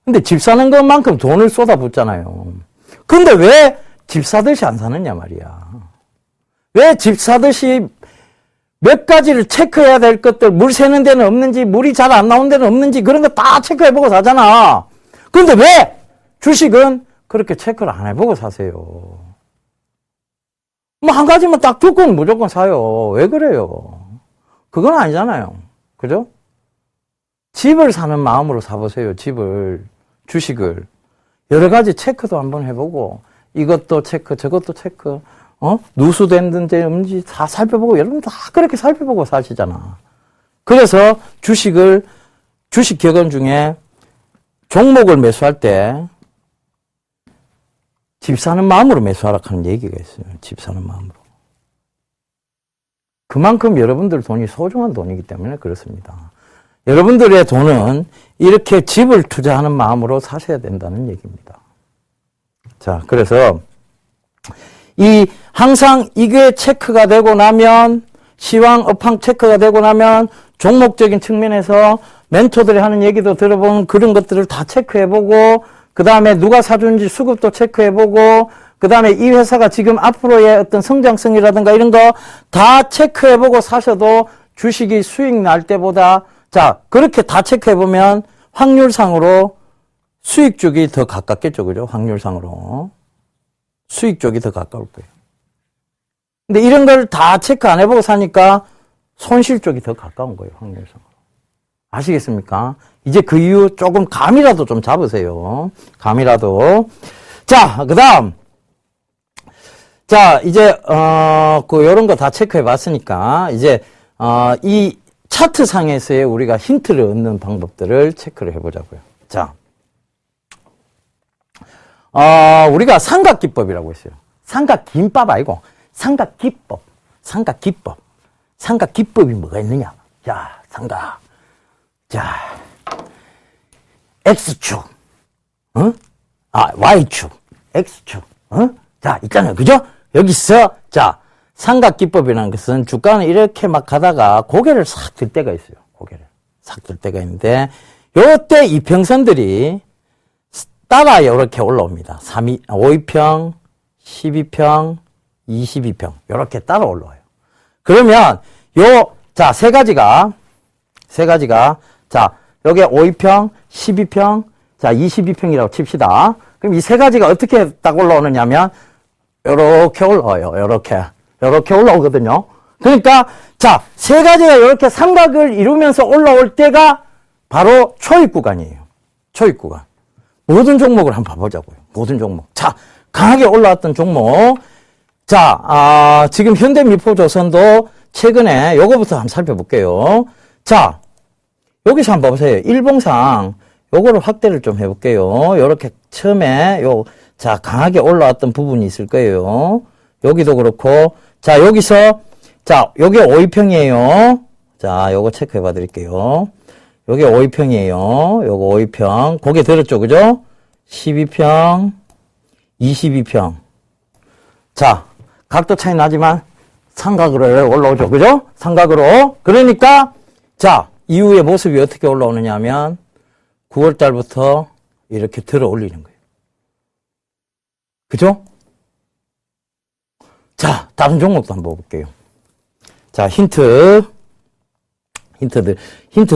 근데 집 사는 것만큼 돈을 쏟아붓잖아요. 근데 왜 집 사듯이 안 사느냐 말이야. 왜 집 사듯이 몇 가지를 체크해야 될 것들, 물 새는 데는 없는지, 물이 잘 안 나오는 데는 없는지, 그런 거 다 체크해보고 사잖아. 근데 왜 주식은 그렇게 체크를 안 해보고 사세요? 뭐 한 가지만 딱 듣고는 무조건 사요. 왜 그래요? 그건 아니잖아요. 그죠? 집을 사는 마음으로 사보세요. 집을, 주식을. 여러 가지 체크도 한번 해보고, 이것도 체크, 저것도 체크, 누수됐는데 뭔지 다 살펴보고, 여러분 다 그렇게 살펴보고 사시잖아. 그래서 주식 격언 중에 종목을 매수할 때, 집 사는 마음으로 매수하라 하는 얘기가 있어요. 집 사는 마음으로. 그만큼 여러분들 돈이 소중한 돈이기 때문에 그렇습니다. 여러분들의 돈은 이렇게 집을 투자하는 마음으로 사셔야 된다는 얘기입니다. 자, 그래서 항상 이게 체크가 되고 나면, 시황, 업황 체크가 되고 나면 종목적인 측면에서 멘토들이 하는 얘기도 들어보면 그런 것들을 다 체크해보고, 그 다음에 누가 사주는지 수급도 체크해보고, 그 다음에 이 회사가 지금 앞으로의 어떤 성장성이라든가 이런 거 다 체크해보고 사셔도 주식이 수익 날 때보다, 자, 그렇게 다 체크해보면 확률상으로 수익 쪽이 더 가깝겠죠. 그죠? 확률상으로. 수익 쪽이 더 가까울 거예요. 근데 이런 걸 다 체크 안 해보고 사니까 손실 쪽이 더 가까운 거예요. 확률상으로. 아시겠습니까? 이제 그 이유 조금 감이라도 좀 잡으세요. 감이라도. 자, 그 다음. 자, 이제, 요런 거 다 체크해 봤으니까, 이제, 이 차트 상에서의 우리가 힌트를 얻는 방법들을 체크를 해보자고요. 자. 우리가 삼각기법이라고 있어요. 삼각김밥 아니고, 삼각기법. 삼각기법. 삼각기법이 뭐가 있느냐? 자, 삼각. 자, X축. Y축. X축. 자, 있잖아요. 그죠? 여기서, 자, 삼각기법이라는 것은 주가는 이렇게 막 가다가 고개를 싹 들 때가 있어요. 고개를 싹 들 때가 있는데, 요때 이평선들이 따라 이렇게 올라옵니다. 5위평, 12평, 22평. 이렇게 따라 올라와요. 그러면, 자, 세 가지가, 자, 여기에 5위평, 12평, 자, 22평이라고 칩시다. 그럼 이 세 가지가 어떻게 딱 올라오느냐면, 요렇게 올라와요. 요렇게 올라오거든요. 그러니까, 자, 세 가지가 이렇게 삼각을 이루면서 올라올 때가 바로 초입 구간이에요. 초입 구간. 모든 종목을 한번 봐보자고요. 모든 종목. 자, 강하게 올라왔던 종목. 자, 지금 현대미포조선도 최근에 요거부터 한번 살펴볼게요. 자, 여기서 한번 봐보세요. 일봉상 요거를 확대를 좀 해볼게요. 요렇게 처음에 자, 강하게 올라왔던 부분이 있을 거예요. 여기도 그렇고, 자, 여기서, 자, 요게 5위평이에요. 자, 요거 체크해 봐 드릴게요. 요게 5위평이에요. 요거 5위평. 고개 들었죠, 그죠? 12평, 22평. 자, 각도 차이 나지만 삼각으로 올라오죠, 그죠? 삼각으로. 그러니까, 자, 이후의 모습이 어떻게 올라오느냐 하면, 9월 달부터 이렇게 들어 올리는 거예요. 그죠? 자, 다른 종목도 한번 볼게요. 자, 힌트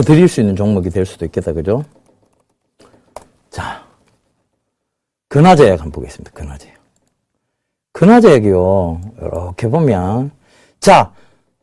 드릴 수 있는 종목이 될 수도 있겠다, 그죠? 자, 근화제약 한번 보겠습니다, 근화제약. 근화제약이요, 이렇게 보면, 자,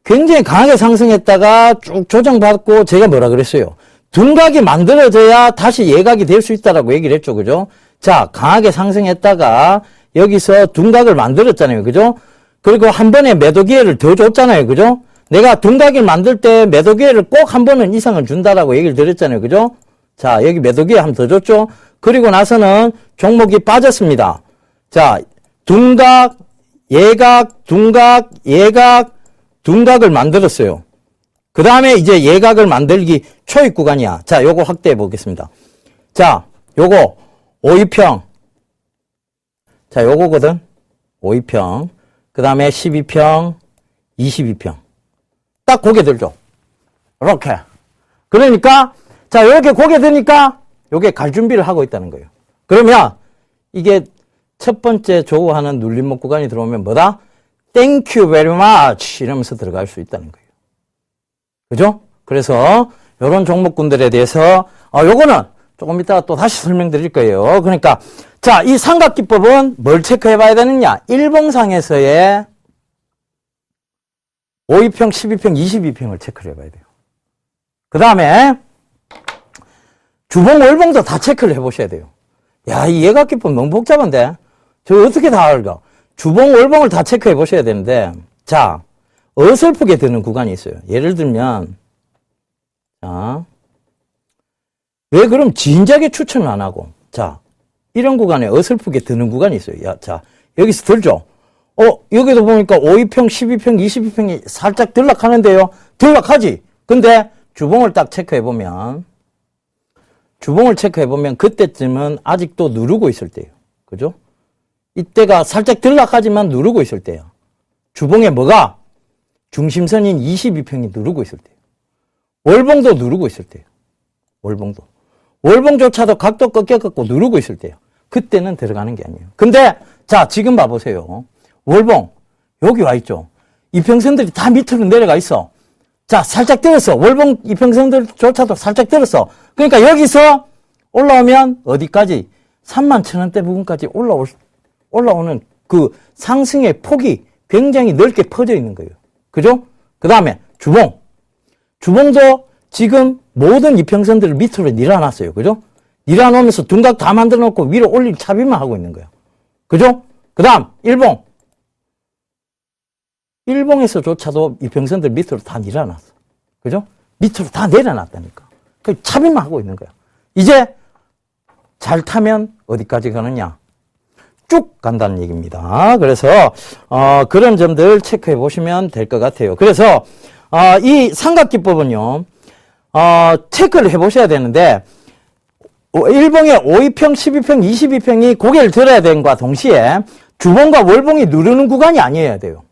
굉장히 강하게 상승했다가 쭉 조정받고, 제가 뭐라 그랬어요? 둔각이 만들어져야 다시 예각이 될 수 있다라고 얘기를 했죠, 그죠? 자, 강하게 상승했다가, 여기서 둔각을 만들었잖아요. 그죠? 그리고 한 번에 매도 기회를 더 줬잖아요. 그죠? 내가 둔각을 만들 때 매도 기회를 꼭 한 번은 이상을 준다라고 얘기를 드렸잖아요. 그죠? 자, 여기 매도 기회 한 번 더 줬죠? 그리고 나서는 종목이 빠졌습니다. 자, 둔각, 예각, 둔각, 예각, 둔각을 만들었어요. 그 다음에 이제 예각을 만들기 초입 구간이야. 자, 요거 확대해 보겠습니다. 자, 요거 5위평. 자, 요거거든. 5위평. 그 다음에 12평, 22평. 딱 고개 들죠. 이렇게. 그러니까, 자, 이렇게 고개 드니까, 요게 갈 준비를 하고 있다는 거예요. 그러면, 이게 첫 번째 조우하는 눌림목 구간이 들어오면 뭐다? Thank you very much. 이러면서 들어갈 수 있다는 거예요. 그죠? 그래서, 요런 종목군들에 대해서, 요거는 조금 이따가 또 다시 설명드릴 거예요. 그러니까, 자, 이 삼각기법은 뭘 체크해 봐야 되느냐? 일봉상에서의 5위평, 12평, 22평을 체크를 해봐야 돼요. 그 다음에 주봉, 월봉도 다 체크를 해보셔야 돼요. 야, 이 예각기법 너무 복잡한데? 저 어떻게 다 알까? 주봉, 월봉을 다 체크해 보셔야 되는데, 자, 어설프게 드는 구간이 있어요. 예를 들면, 자, 왜 그럼 진작에 추천을 안 하고, 자, 이런 구간에 어설프게 드는 구간이 있어요. 야, 자, 여기서 들죠? 여기도 보니까 5위평, 12평, 22평이 살짝 들락하는데요. 들락하지? 근데 주봉을 딱 체크해보면, 그때쯤은 아직도 누르고 있을 때예요. 그죠? 이때가 살짝 들락하지만 누르고 있을 때예요. 주봉에 뭐가? 중심선인 22평이 누르고 있을 때예요. 월봉도 누르고 있을 때예요. 월봉조차도 각도 꺾여갖고 누르고 있을 때예요. 그때는 들어가는 게 아니에요. 근데 자, 지금 봐보세요. 월봉 여기 와 있죠. 이평선들이 다 밑으로 내려가 있어. 자, 살짝 들었어. 월봉 이평선들조차도 살짝 들었어. 그러니까 여기서 올라오면 어디까지? 31,000원대 부분까지 올라오는 그 상승의 폭이 굉장히 넓게 퍼져 있는 거예요. 그죠? 그 다음에 주봉도 지금 모든 이평선들을 밑으로 밀어놨어요. 그죠? 밀어놓으면서 둔각 다 만들어 놓고 위로 올릴 차비만 하고 있는 거예요. 그죠? 그 다음 일봉에서조차도 이평선들 밑으로 다 밀어놨어. 그죠? 밑으로 다 내려놨다니까. 그 차비만 하고 있는 거야. 이제 잘 타면 어디까지 가느냐? 쭉 간다는 얘기입니다. 그래서 그런 점들 체크해 보시면 될 것 같아요. 그래서 이 삼각기법은요, 체크를 해 보셔야 되는데, 일봉의 5위평, 12평, 22평이 고개를 들어야 되는과 동시에 주봉과 월봉이 누르는 구간이 아니어야 돼요.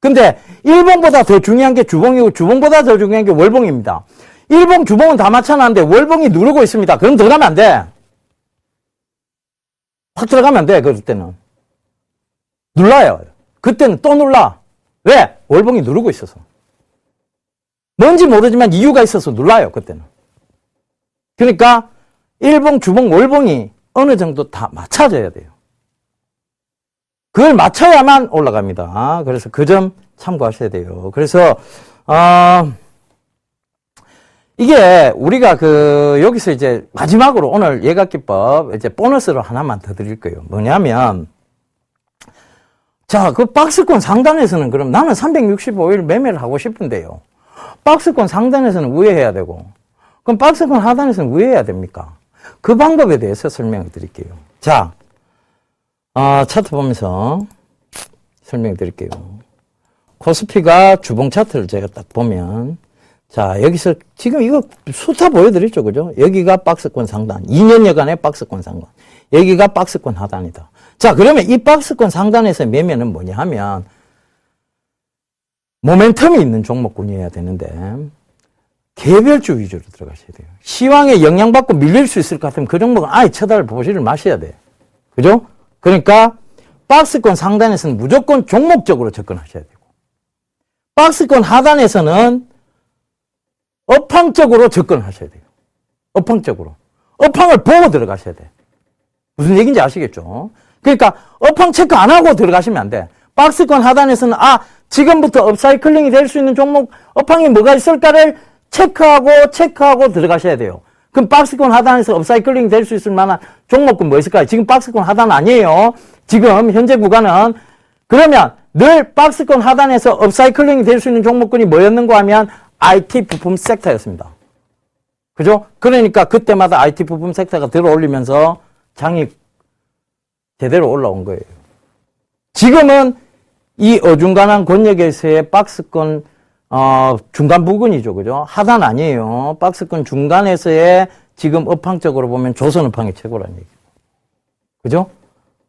근데 일봉보다 더 중요한 게 주봉이고 주봉보다 더 중요한 게 월봉입니다. 일봉, 주봉은 다 맞춰놨는데 월봉이 누르고 있습니다. 그럼 들어가면 안 돼. 확 들어가면 안 돼. 그럴 때는. 눌러요. 그때는 또 눌러. 왜? 월봉이 누르고 있어서. 뭔지 모르지만 이유가 있어서 눌러요. 그때는. 그러니까 일봉, 주봉, 월봉이 어느 정도 다 맞춰져야 돼요. 그걸 맞춰야만 올라갑니다. 그래서 그 점 참고하셔야 돼요. 그래서 이게 우리가 여기서 이제 마지막으로 오늘 예각기법 이제 보너스로 하나만 더 드릴 거예요. 뭐냐면, 자, 그 박스권 상단에서는 그럼 나는 365일 매매를 하고 싶은데요. 박스권 상단에서는 우회해야 되고, 그럼 박스권 하단에서는 우회해야 됩니까? 그 방법에 대해서 설명을 드릴게요. 자, 차트 보면서 설명을 드릴게요. 코스피가 주봉 차트를 제가 딱 보면, 자, 여기서 지금 이거 숫자 보여드렸죠, 그죠? 여기가 박스권 상단, 2년여간의 박스권 상단, 여기가 박스권 하단이다. 자, 그러면 이 박스권 상단에서 매매는 뭐냐 하면 모멘텀이 있는 종목군이어야 되는데 개별주 위주로 들어가셔야 돼요. 시황에 영향받고 밀릴 수 있을 것 같으면 그 종목은 아예 쳐다보지를 마셔야 돼. 그죠? 그러니까 박스권 상단에서는 무조건 종목적으로 접근하셔야 되고, 박스권 하단에서는 업황적으로 접근하셔야 돼요. 업황적으로. 업황을 보고 들어가셔야 돼. 무슨 얘기인지 아시겠죠? 그러니까 업황 체크 안 하고 들어가시면 안 돼. 박스권 하단에서는 지금부터 업사이클링이 될 수 있는 종목, 업황이 뭐가 있을까를 체크하고 들어가셔야 돼요. 그럼 박스권 하단에서 업사이클링이 될 수 있을 만한 종목은 뭐 있을까요? 지금 박스권 하단 아니에요. 지금 현재 구간은. 그러면 늘 박스권 하단에서 업사이클링이 될 수 있는 종목군이 뭐였는가 하면 IT 부품 섹터였습니다. 그죠? 그러니까 그때마다 IT 부품 섹터가 들어올리면서 장이 제대로 올라온 거예요. 지금은 이 어중간한 권역에서의 박스권 중간 부근이죠. 그죠? 하단 아니에요. 박스권 중간에서의 지금 업황적으로 보면 조선업황이 최고라는 얘기죠. 그죠?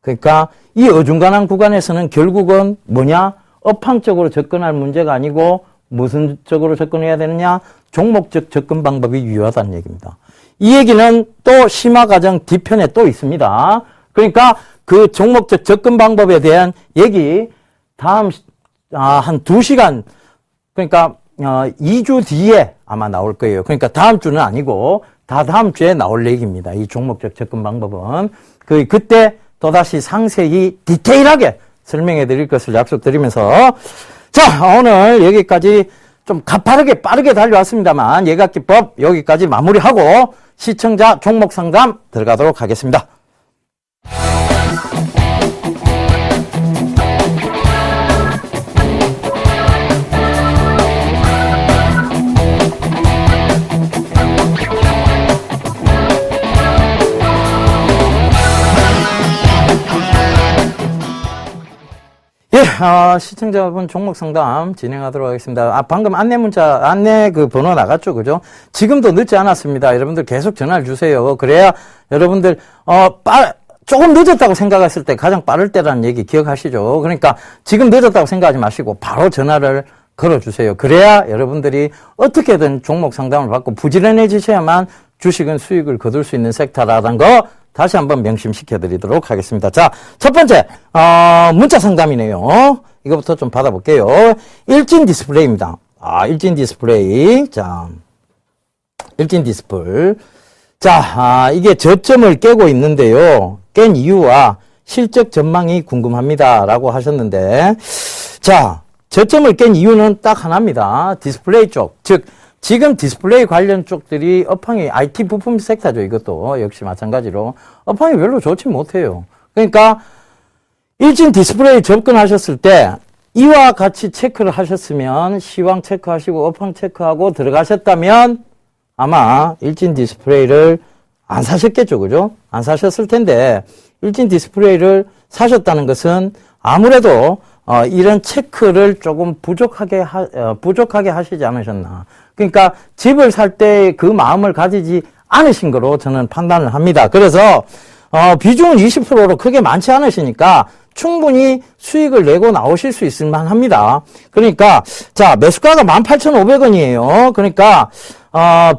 그러니까 이 어중간한 구간에서는 결국은 뭐냐? 업황적으로 접근할 문제가 아니고 무슨 쪽으로 접근해야 되느냐? 종목적 접근 방법이 유효하다는 얘기입니다. 이 얘기는 또 심화 과정 뒤편에 또 있습니다. 그러니까 그 종목적 접근 방법에 대한 얘기 다음 한 2시간, 그러니까 2주 뒤에 아마 나올 거예요. 그러니까 다음 주는 아니고 다음 주에 나올 얘기입니다. 이 종목적 접근 방법은 그때 또다시 상세히 디테일하게 설명해 드릴 것을 약속드리면서, 자, 오늘 여기까지 좀 가파르게 빠르게 달려왔습니다만 예각기법 여기까지 마무리하고 시청자 종목 상담 들어가도록 하겠습니다. 예, 시청자분 종목 상담 진행하도록 하겠습니다. 방금 안내 그 번호 나갔죠, 그죠? 지금도 늦지 않았습니다. 여러분들 계속 전화를 주세요. 그래야 여러분들, 조금 늦었다고 생각했을 때 가장 빠를 때라는 얘기 기억하시죠? 그러니까 지금 늦었다고 생각하지 마시고 바로 전화를 걸어주세요. 그래야 여러분들이 어떻게든 종목 상담을 받고 부지런해지셔야만 주식은 수익을 거둘 수 있는 섹터라는 거 다시 한번 명심시켜 드리도록 하겠습니다. 자, 첫 번째, 문자 상담이네요. 이거부터 좀 받아볼게요. 일진 디스플레이입니다. 일진 디스플레이. 자, 일진 디스플. 자, 이게 저점을 깨고 있는데요. 깬 이유와 실적 전망이 궁금합니다. 라고 하셨는데, 자, 저점을 깬 이유는 딱 하나입니다. 디스플레이 쪽. 즉, 지금 디스플레이 관련 쪽들이 업황이 IT 부품 섹터죠. 이것도 역시 마찬가지로 업황이 별로 좋지 못해요. 그러니까 일진 디스플레이 접근하셨을 때 이와 같이 체크를 하셨으면 시황 체크하시고 업황 체크하고 들어가셨다면 아마 일진 디스플레이를 안 사셨겠죠. 그죠? 안 사셨을 텐데 일진 디스플레이를 사셨다는 것은 아무래도 이런 체크를 조금 부족하게 하시지 않으셨나. 그러니까 집을 살 때 그 마음을 가지지 않으신 거로 저는 판단을 합니다. 그래서 비중은 20%로 크게 많지 않으시니까 충분히 수익을 내고 나오실 수 있을 만합니다. 그러니까 자, 매수가가 18,500원이에요. 그러니까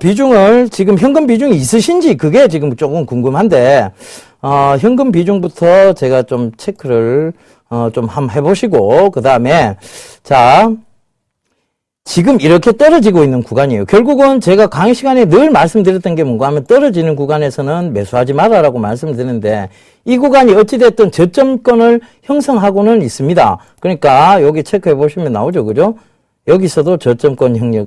비중을 지금 현금 비중이 있으신지 그게 지금 조금 궁금한데 현금 비중부터 제가 좀 체크를 좀 한번 해보시고 그 다음에 자, 지금 이렇게 떨어지고 있는 구간이에요. 결국은 제가 강의 시간에 늘 말씀드렸던 게 뭔가 하면 떨어지는 구간에서는 매수하지 마라라고 말씀드리는데 이 구간이 어찌됐든 저점권을 형성하고는 있습니다. 그러니까 여기 체크해 보시면 나오죠. 그죠? 여기서도 저점권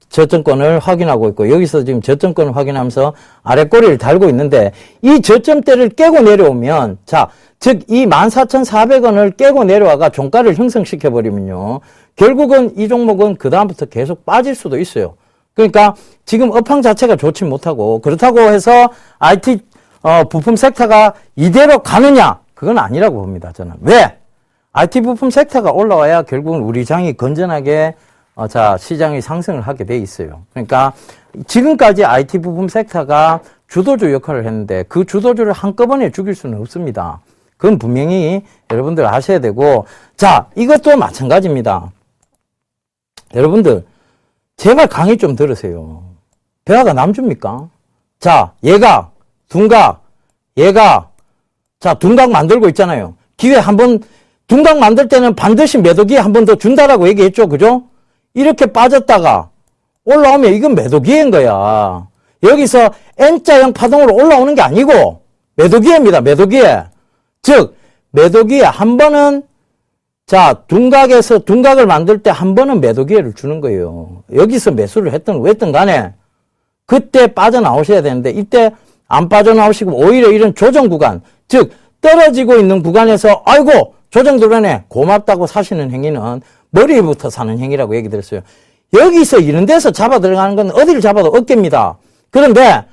저점권을 확인하고 있고 여기서 지금 저점권을 확인하면서 아래 꼬리를 달고 있는데 이 저점대를 깨고 내려오면 자, 즉 이 14,400원을 깨고 내려와가 종가를 형성시켜 버리면요. 결국은 이 종목은 그 다음부터 계속 빠질 수도 있어요. 그러니까 지금 업황 자체가 좋지 못하고 그렇다고 해서 IT 부품 섹터가 이대로 가느냐? 그건 아니라고 봅니다. 저는. 왜? IT 부품 섹터가 올라와야 결국은 우리 장이 건전하게 자, 시장이 상승을 하게 돼 있어요. 그러니까 지금까지 IT 부품 섹터가 주도주 역할을 했는데 그 주도주를 한꺼번에 죽일 수는 없습니다. 그건 분명히 여러분들 아셔야 되고 자, 이것도 마찬가지입니다. 여러분들 제발 강의 좀 들으세요. 배화가 남줍니까? 자, 얘가 둔각 자, 둔각 만들고 있잖아요. 기회 한번 둔각 만들 때는 반드시 매도 기회 한 번 더 준다라고 얘기했죠. 그죠? 이렇게 빠졌다가 올라오면 이건 매도 기회인 거야. 여기서 N자형 파동으로 올라오는 게 아니고 매도 기회입니다. 매도 기회. 즉 매도 기회 한 번은 자, 둔각에서 둔각을 만들 때 한 번은 매도 기회를 주는 거예요. 여기서 매수를 했든 왜든 간에 그때 빠져나오셔야 되는데 이때 안 빠져나오시고 오히려 이런 조정 구간, 즉 떨어지고 있는 구간에서 아이고 조정 들어네 고맙다고 사시는 행위는 머리부터 사는 행위라고 얘기 드렸어요. 여기서 이런 데서 잡아 들어가는 건 어디를 잡아도 어깨입니다. 그런데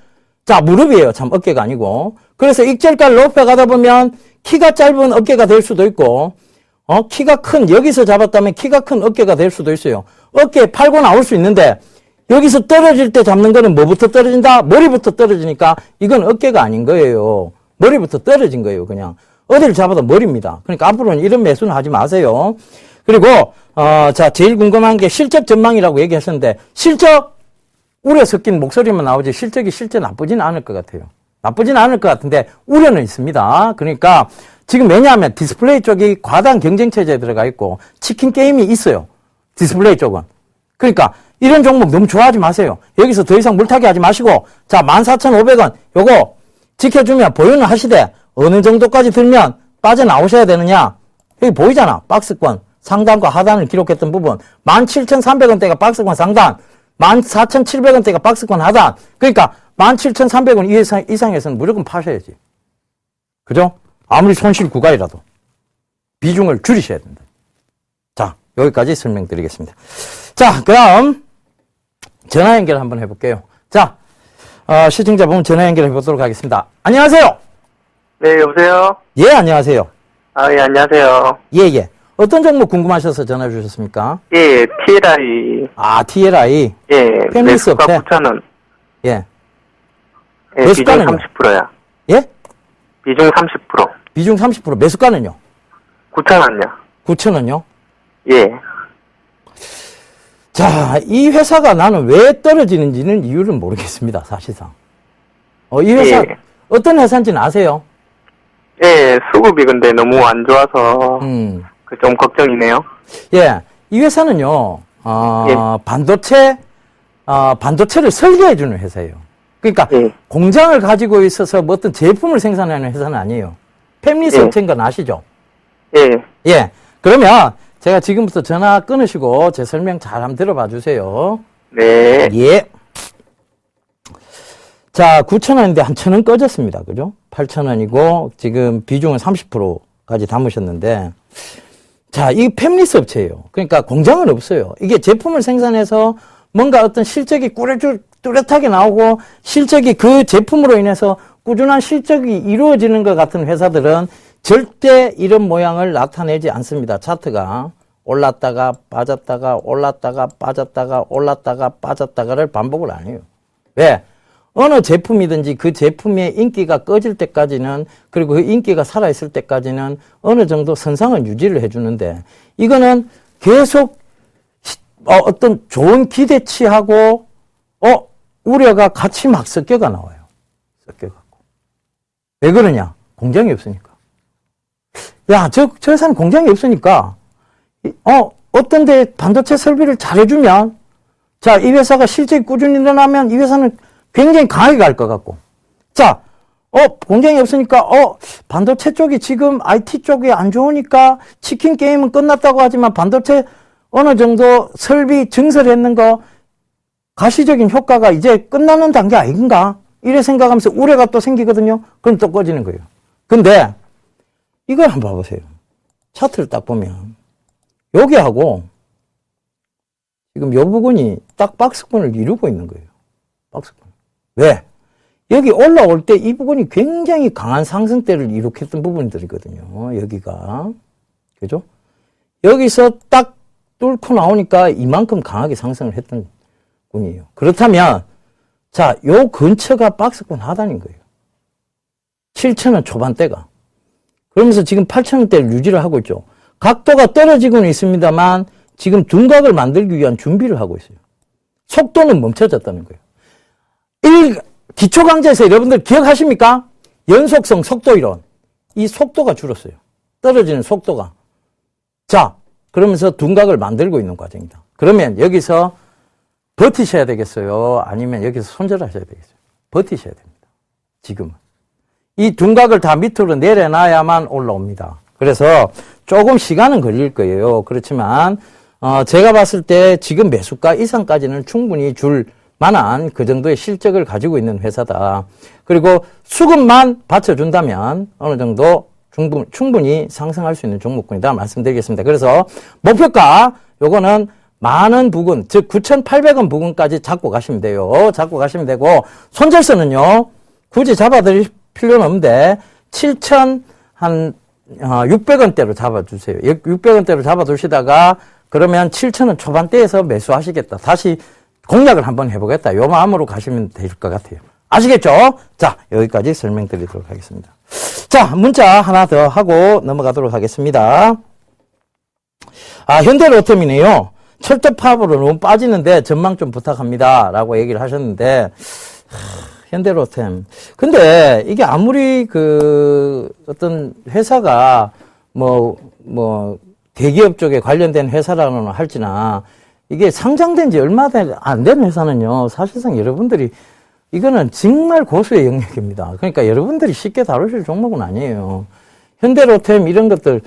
자, 무릎이에요. 참 어깨가 아니고. 그래서 익절가를 높여가다 보면 키가 짧은 어깨가 될 수도 있고 키가 큰 여기서 잡았다면 키가 큰 어깨가 될 수도 있어요. 어깨 팔고 나올 수 있는데 여기서 떨어질 때 잡는 거는 뭐부터 떨어진다? 머리부터 떨어지니까 이건 어깨가 아닌 거예요. 머리부터 떨어진 거예요. 그냥 어디를 잡아도 머리입니다. 그러니까 앞으로는 이런 매수는 하지 마세요. 그리고 자, 제일 궁금한 게 실적 전망이라고 얘기하셨는데 실적 우려 섞인 목소리만 나오지 실적이 실제 나쁘진 않을 것 같아요. 나쁘진 않을 것 같은데 우려는 있습니다. 그러니까 지금 왜냐하면 디스플레이 쪽이 과다한 경쟁 체제에 들어가 있고 치킨 게임이 있어요. 디스플레이 쪽은. 그러니까 이런 종목 너무 좋아하지 마세요. 여기서 더 이상 물타기 하지 마시고 자, 14,500원 요거 지켜주면 보유는 하시되 어느 정도까지 들면 빠져나오셔야 되느냐. 여기 보이잖아. 박스권 상단과 하단을 기록했던 부분, 17,300원대가 박스권 상단, 14,700원대가 박스권 하단. 그러니까 17,300원 이상에서는 무조건 파셔야지. 그죠? 아무리 손실 구간이라도 비중을 줄이셔야 된다. 자, 여기까지 설명드리겠습니다. 자, 그럼 전화 연결 한번 해볼게요. 자, 시청자분 전화 연결해 보도록 하겠습니다. 안녕하세요. 네, 여보세요? 예, 안녕하세요. 아, 예, 안녕하세요. 예, 예. 어떤 종목 궁금하셔서 전화 주셨습니까? 예, TLI. 아, TLI. 예, 패밀리스 매수가 업체. 9,000원. 예. 예, 비중 매수가는요? 30%야. 예? 비중 30%. 비중 30%. 매수가는요? 9,000원요. 9,000원요? 예. 자, 이 회사가 나는 왜 떨어지는지는 이유를 모르겠습니다, 사실상. 이 회사, 예. 어떤 회사인지는 아세요? 예, 수급이 근데 너무 안 좋아서, 좀 걱정이네요. 예. 이 회사는요, 예. 반도체를 설계해주는 회사예요. 그러니까, 예. 공장을 가지고 있어서 뭐 어떤 제품을 생산하는 회사는 아니에요. 패밀리스 예. 업체인 건 아시죠? 예. 예. 그러면, 제가 지금부터 전화 끊으시고, 제 설명 잘 한번 들어봐 주세요. 네. 예. 자, 9,000원인데 한 1,000원 꺼졌습니다. 그죠? 8,000원이고, 지금 비중은 30%까지 담으셨는데, 자, 이 패밀리스 업체예요. 그러니까 공장은 없어요. 이게 제품을 생산해서 뭔가 어떤 실적이 뚜렷하게 나오고, 실적이 그 제품으로 인해서 꾸준한 실적이 이루어지는 것 같은 회사들은 절대 이런 모양을 나타내지 않습니다. 차트가 올랐다가 빠졌다가 올랐다가 빠졌다가 올랐다가 빠졌다가를 반복을 안 해요. 왜? 어느 제품이든지 그 제품의 인기가 꺼질 때까지는, 그리고 그 인기가 살아있을 때까지는 어느 정도 선상을 유지를 해주는데, 이거는 계속 어떤 좋은 기대치하고 우려가 같이 막 섞여가 나와요. 섞여갖고. 왜 그러냐? 공장이 없으니까. 야, 저 회사는 공장이 없으니까, 어떤 데 반도체 설비를 잘해주면, 자, 이 회사가 실적이 꾸준히 일어나면 이 회사는 굉장히 강하게 갈 것 같고. 자, 공장이 없으니까, 반도체 쪽이 지금 IT 쪽이 안 좋으니까 치킨 게임은 끝났다고 하지만 반도체 어느 정도 설비 증설했는 거 가시적인 효과가 이제 끝나는 단계 아닌가? 이래 생각하면서 우려가 또 생기거든요. 그럼 또 꺼지는 거예요. 근데 이걸 한번 봐보세요. 차트를 딱 보면 여기하고 지금 요 부분이 딱 박스권을 이루고 있는 거예요. 박스권. 왜? 여기 올라올 때 이 부분이 굉장히 강한 상승대를 이룩했던 부분들이거든요. 여기가. 그죠? 여기서 딱 뚫고 나오니까 이만큼 강하게 상승을 했던 분이에요. 그렇다면, 자, 요 근처가 박스권 하단인 거예요. 7,000원 초반대가. 그러면서 지금 8,000원대를 유지를 하고 있죠. 각도가 떨어지고는 있습니다만, 지금 둔각을 만들기 위한 준비를 하고 있어요. 속도는 멈춰졌다는 거예요. 기초강좌에서 여러분들 기억하십니까? 연속성 속도 이론. 이 속도가 줄었어요. 떨어지는 속도가. 자, 그러면서 둔각을 만들고 있는 과정이다. 그러면 여기서 버티셔야 되겠어요? 아니면 여기서 손절하셔야 되겠어요? 버티셔야 됩니다. 지금은. 이 둔각을 다 밑으로 내려놔야만 올라옵니다. 그래서 조금 시간은 걸릴 거예요. 그렇지만 제가 봤을 때 지금 매수가 이상까지는 충분히 줄 만한 그 정도의 실적을 가지고 있는 회사다. 그리고 수급만 받쳐준다면 어느 정도 충분히 상승할 수 있는 종목군이다 말씀드리겠습니다. 그래서 목표가 요거는 많은 부근, 즉 9,800원 부근까지 잡고 가시면 돼요. 잡고 가시면 되고, 손절선은요 굳이 잡아드릴 필요는 없는데 7,600원대로 잡아주세요. 600원대로 잡아두시다가 그러면 7,000원 초반대에서 매수하시겠다. 다시 공략을 한번 해보겠다. 요 마음으로 가시면 될 것 같아요. 아시겠죠? 자, 여기까지 설명드리도록 하겠습니다. 자, 문자 하나 더 하고 넘어가도록 하겠습니다. 현대로템이네요. 철도 파업으로 너무 빠지는데 전망 좀 부탁합니다. 라고 얘기를 하셨는데, 현대로템. 근데 이게 아무리 어떤 회사가 대기업 쪽에 관련된 회사라는 할지나, 이게 상장된 지 얼마 안 된 회사는요, 사실상 여러분들이, 이거는 정말 고수의 영역입니다. 그러니까 여러분들이 쉽게 다루실 종목은 아니에요. 현대로템 이런 것들,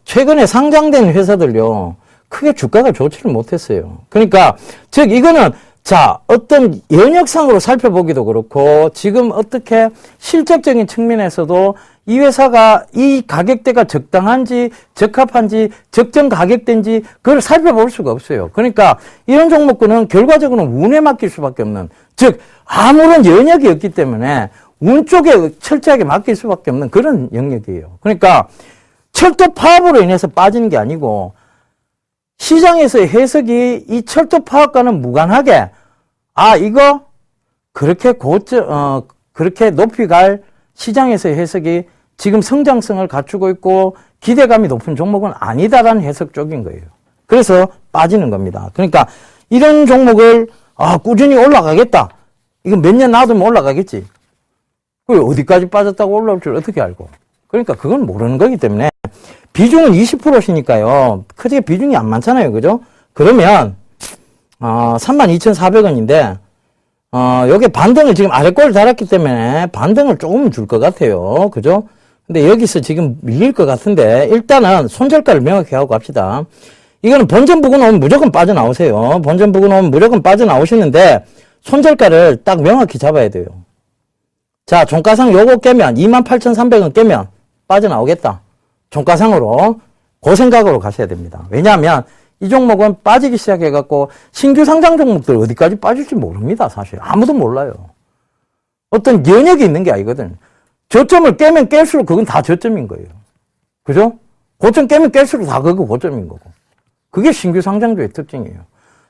최근에 상장된 회사들요, 크게 주가가 좋지를 못했어요. 그러니까, 즉, 이거는, 자, 어떤 연역상으로 살펴보기도 그렇고, 지금 어떻게 실적적인 측면에서도 이 회사가 이 가격대가 적당한지, 적합한지, 적정 가격대인지, 그걸 살펴볼 수가 없어요. 그러니까, 이런 종목군은 결과적으로는 운에 맡길 수밖에 없는, 즉, 아무런 연역이 없기 때문에, 운 쪽에 철저하게 맡길 수밖에 없는 그런 영역이에요. 그러니까, 철도 파업으로 인해서 빠지는 게 아니고, 시장에서의 해석이 이 철도 파업과는 무관하게, 이거, 그렇게 그렇게 높이 갈 시장에서의 해석이 지금 성장성을 갖추고 있고, 기대감이 높은 종목은 아니다라는 해석 쪽인 거예요. 그래서 빠지는 겁니다. 그러니까, 이런 종목을, 꾸준히 올라가겠다. 이거 몇 년 놔두면 올라가겠지. 그 어디까지 빠졌다고 올라올 줄 어떻게 알고. 그러니까 그건 모르는 거기 때문에, 비중은 20%시니까요. 크게 비중이 안 많잖아요. 그죠? 그러면, 32,400원인데, 여기 반등을 지금 아래 꼴 달았기 때문에 반등을 조금 줄 것 같아요. 그죠? 근데 여기서 지금 밀릴 것 같은데, 일단은 손절가를 명확히 하고 갑시다. 이거는 본전 부근 오면 무조건 빠져나오세요. 본전 부근 오면 무조건 빠져나오시는데, 손절가를 딱 명확히 잡아야 돼요. 자, 종가상 요거 깨면, 28,300원 깨면 빠져나오겠다. 종가상으로 그 생각으로 가셔야 됩니다. 왜냐하면 이 종목은 빠지기 시작해갖고 신규 상장 종목들 어디까지 빠질지 모릅니다. 사실 아무도 몰라요. 어떤 연역이 있는 게 아니거든. 저점을 깨면 깰수록 그건 다 저점인 거예요. 그죠? 고점 깨면 깰수록 다 그거 고점인 거고. 그게 신규 상장주의 특징이에요.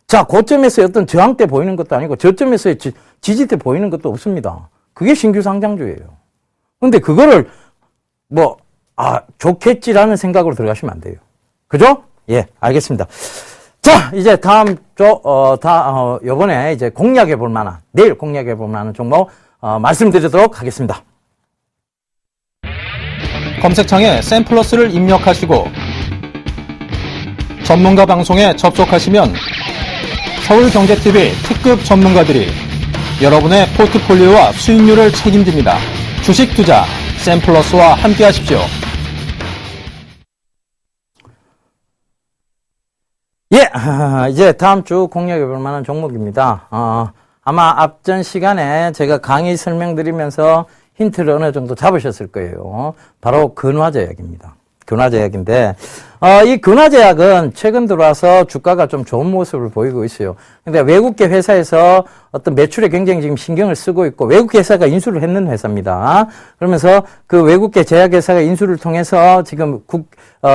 자, 고점에서의 어떤 저항대 보이는 것도 아니고 저점에서의 지지대 보이는 것도 없습니다. 그게 신규 상장주예요. 근데 그거를 좋겠지라는 생각으로 들어가시면 안 돼요. 그죠? 예, 알겠습니다. 자, 이제 다음 요번에 이제 공략해 볼 만한, 내일 공략해 볼 만한 종목, 말씀드리도록 하겠습니다. 검색창에 샘플러스를 입력하시고, 전문가 방송에 접속하시면 서울경제TV 특급 전문가들이 여러분의 포트폴리오와 수익률을 책임집니다. 주식 투자 샘플러스와 함께 하십시오. 예, 이제 다음 주 공략해 볼 만한 종목입니다. 아마 앞전 시간에 제가 강의 설명드리면서 힌트를 어느 정도 잡으셨을 거예요. 바로 근화제약입니다. 근화제약인데, 이 근화제약은 최근 들어와서 주가가 좀 좋은 모습을 보이고 있어요. 근데 외국계 회사에서 어떤 매출에 굉장히 지금 신경을 쓰고 있고, 외국계 회사가 인수를 했는 회사입니다. 그러면서 그 외국계 제약회사가 인수를 통해서 지금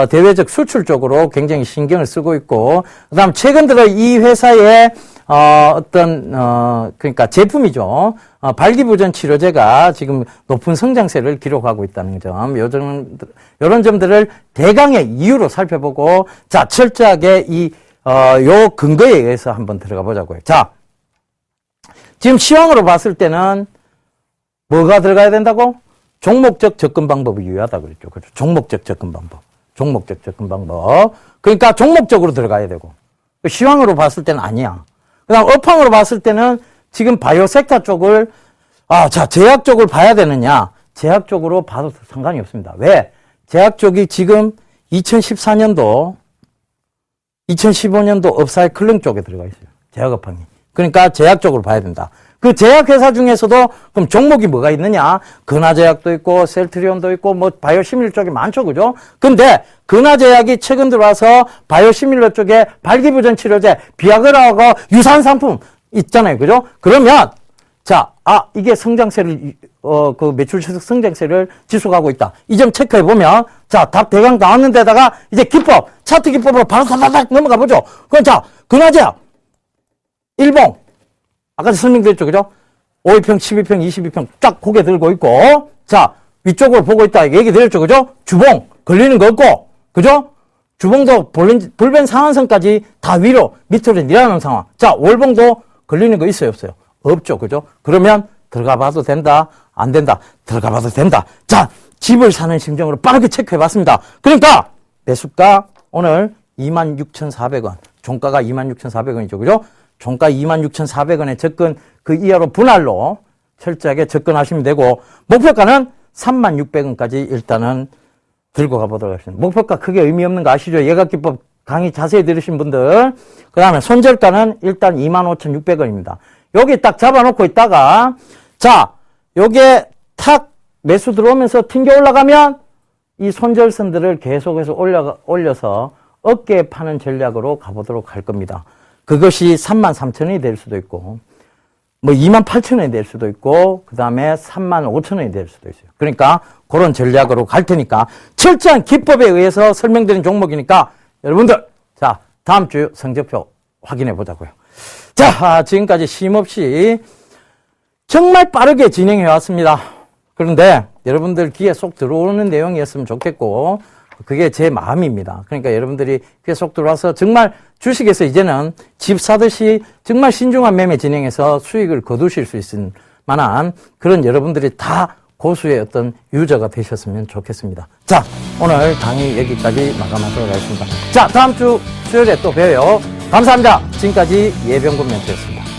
대외적 수출 쪽으로 굉장히 신경을 쓰고 있고, 그 다음 최근 들어 이 회사의 그러니까 제품이죠. 발기부전 치료제가 지금 높은 성장세를 기록하고 있다는 점, 요런 점들을 대강의 이유로 살펴보고, 자, 철저하게 요 근거에 의해서 한번 들어가 보자고요. 자, 지금 시황으로 봤을 때는 뭐가 들어가야 된다고? 종목적 접근 방법이 유효하다고 그랬죠. 그렇죠? 종목적 접근 방법. 종목적 접근 방법. 그러니까 종목적으로 들어가야 되고. 시황으로 봤을 때는 아니야. 그 다음 업황으로 봤을 때는 지금 바이오 섹터 쪽을, 자, 제약 쪽을 봐야 되느냐. 제약 쪽으로 봐도 상관이 없습니다. 왜? 제약 쪽이 지금 2014년도, 2015년도 업사이클링 쪽에 들어가 있어요. 제약 업황이. 그러니까 제약 쪽으로 봐야 된다. 그 제약회사 중에서도 그럼 종목이 뭐가 있느냐? 근화제약도 있고, 셀트리온도 있고, 바이오시밀러 쪽이 많죠. 그죠? 근데 근화제약이 최근 들어와서 바이오시밀러 쪽에 발기부전 치료제, 비아그라하고 유사한 상품 있잖아요. 그죠? 그러면, 자, 이게 성장세를, 그 매출 성장세를 지속하고 있다. 이 점 체크해보면, 자, 답 대강 나왔는 데다가 이제 기법, 차트 기법으로 바로 다다닥 넘어가 보죠. 그럼 자, 근화제약, 일봉, 아까 설명드렸죠, 그죠? 5위평, 12평, 22평 쫙 고개 들고 있고, 자, 위쪽으로 보고 있다. 얘기 드렸죠, 그죠? 주봉, 걸리는 거 없고, 그죠? 주봉도 불변 상한선까지 다 위로, 밑으로 내려가는 상황. 자, 월봉도 걸리는 거 있어요, 없어요? 없죠, 그죠? 그러면 들어가 봐도 된다, 안 된다, 들어가 봐도 된다. 자, 집을 사는 심정으로 빠르게 체크해 봤습니다. 그러니까, 매수가 오늘 26,400원, 종가가 26,400원이죠, 그죠? 종가 26,400원에 접근, 그 이하로 분할로 철저하게 접근하시면 되고, 목표가는 36,000원까지 일단은 들고 가보도록 하겠습니다. 목표가 크게 의미 없는 거 아시죠? 예각기법 강의 자세히 들으신 분들. 그 다음에 손절가는 일단 25,600원입니다. 여기 딱 잡아놓고 있다가, 자, 요게 탁 매수 들어오면서 튕겨 올라가면 이 손절선들을 계속해서 올려서 어깨에 파는 전략으로 가보도록 할 겁니다. 그것이 33,000원이 될 수도 있고, 뭐 28,000원이 될 수도 있고, 그 다음에 35,000원이 될 수도 있어요. 그러니까 그런 전략으로 갈 테니까 철저한 기법에 의해서 설명드린 종목이니까 여러분들, 자, 다음 주 성적표 확인해 보자고요. 자, 지금까지 쉼없이 정말 빠르게 진행해 왔습니다. 그런데 여러분들 귀에 쏙 들어오는 내용이었으면 좋겠고, 그게 제 마음입니다. 그러니까 여러분들이 귀에 쏙 들어와서 정말 주식에서 이제는 집 사듯이 정말 신중한 매매 진행해서 수익을 거두실 수 있을 만한 그런 여러분들이 다 고수의 어떤 유저가 되셨으면 좋겠습니다. 자, 오늘 강의 여기까지 마감하도록 하겠습니다. 자, 다음 주 수요일에 또 봬요. 감사합니다. 지금까지 예병군 멘토였습니다.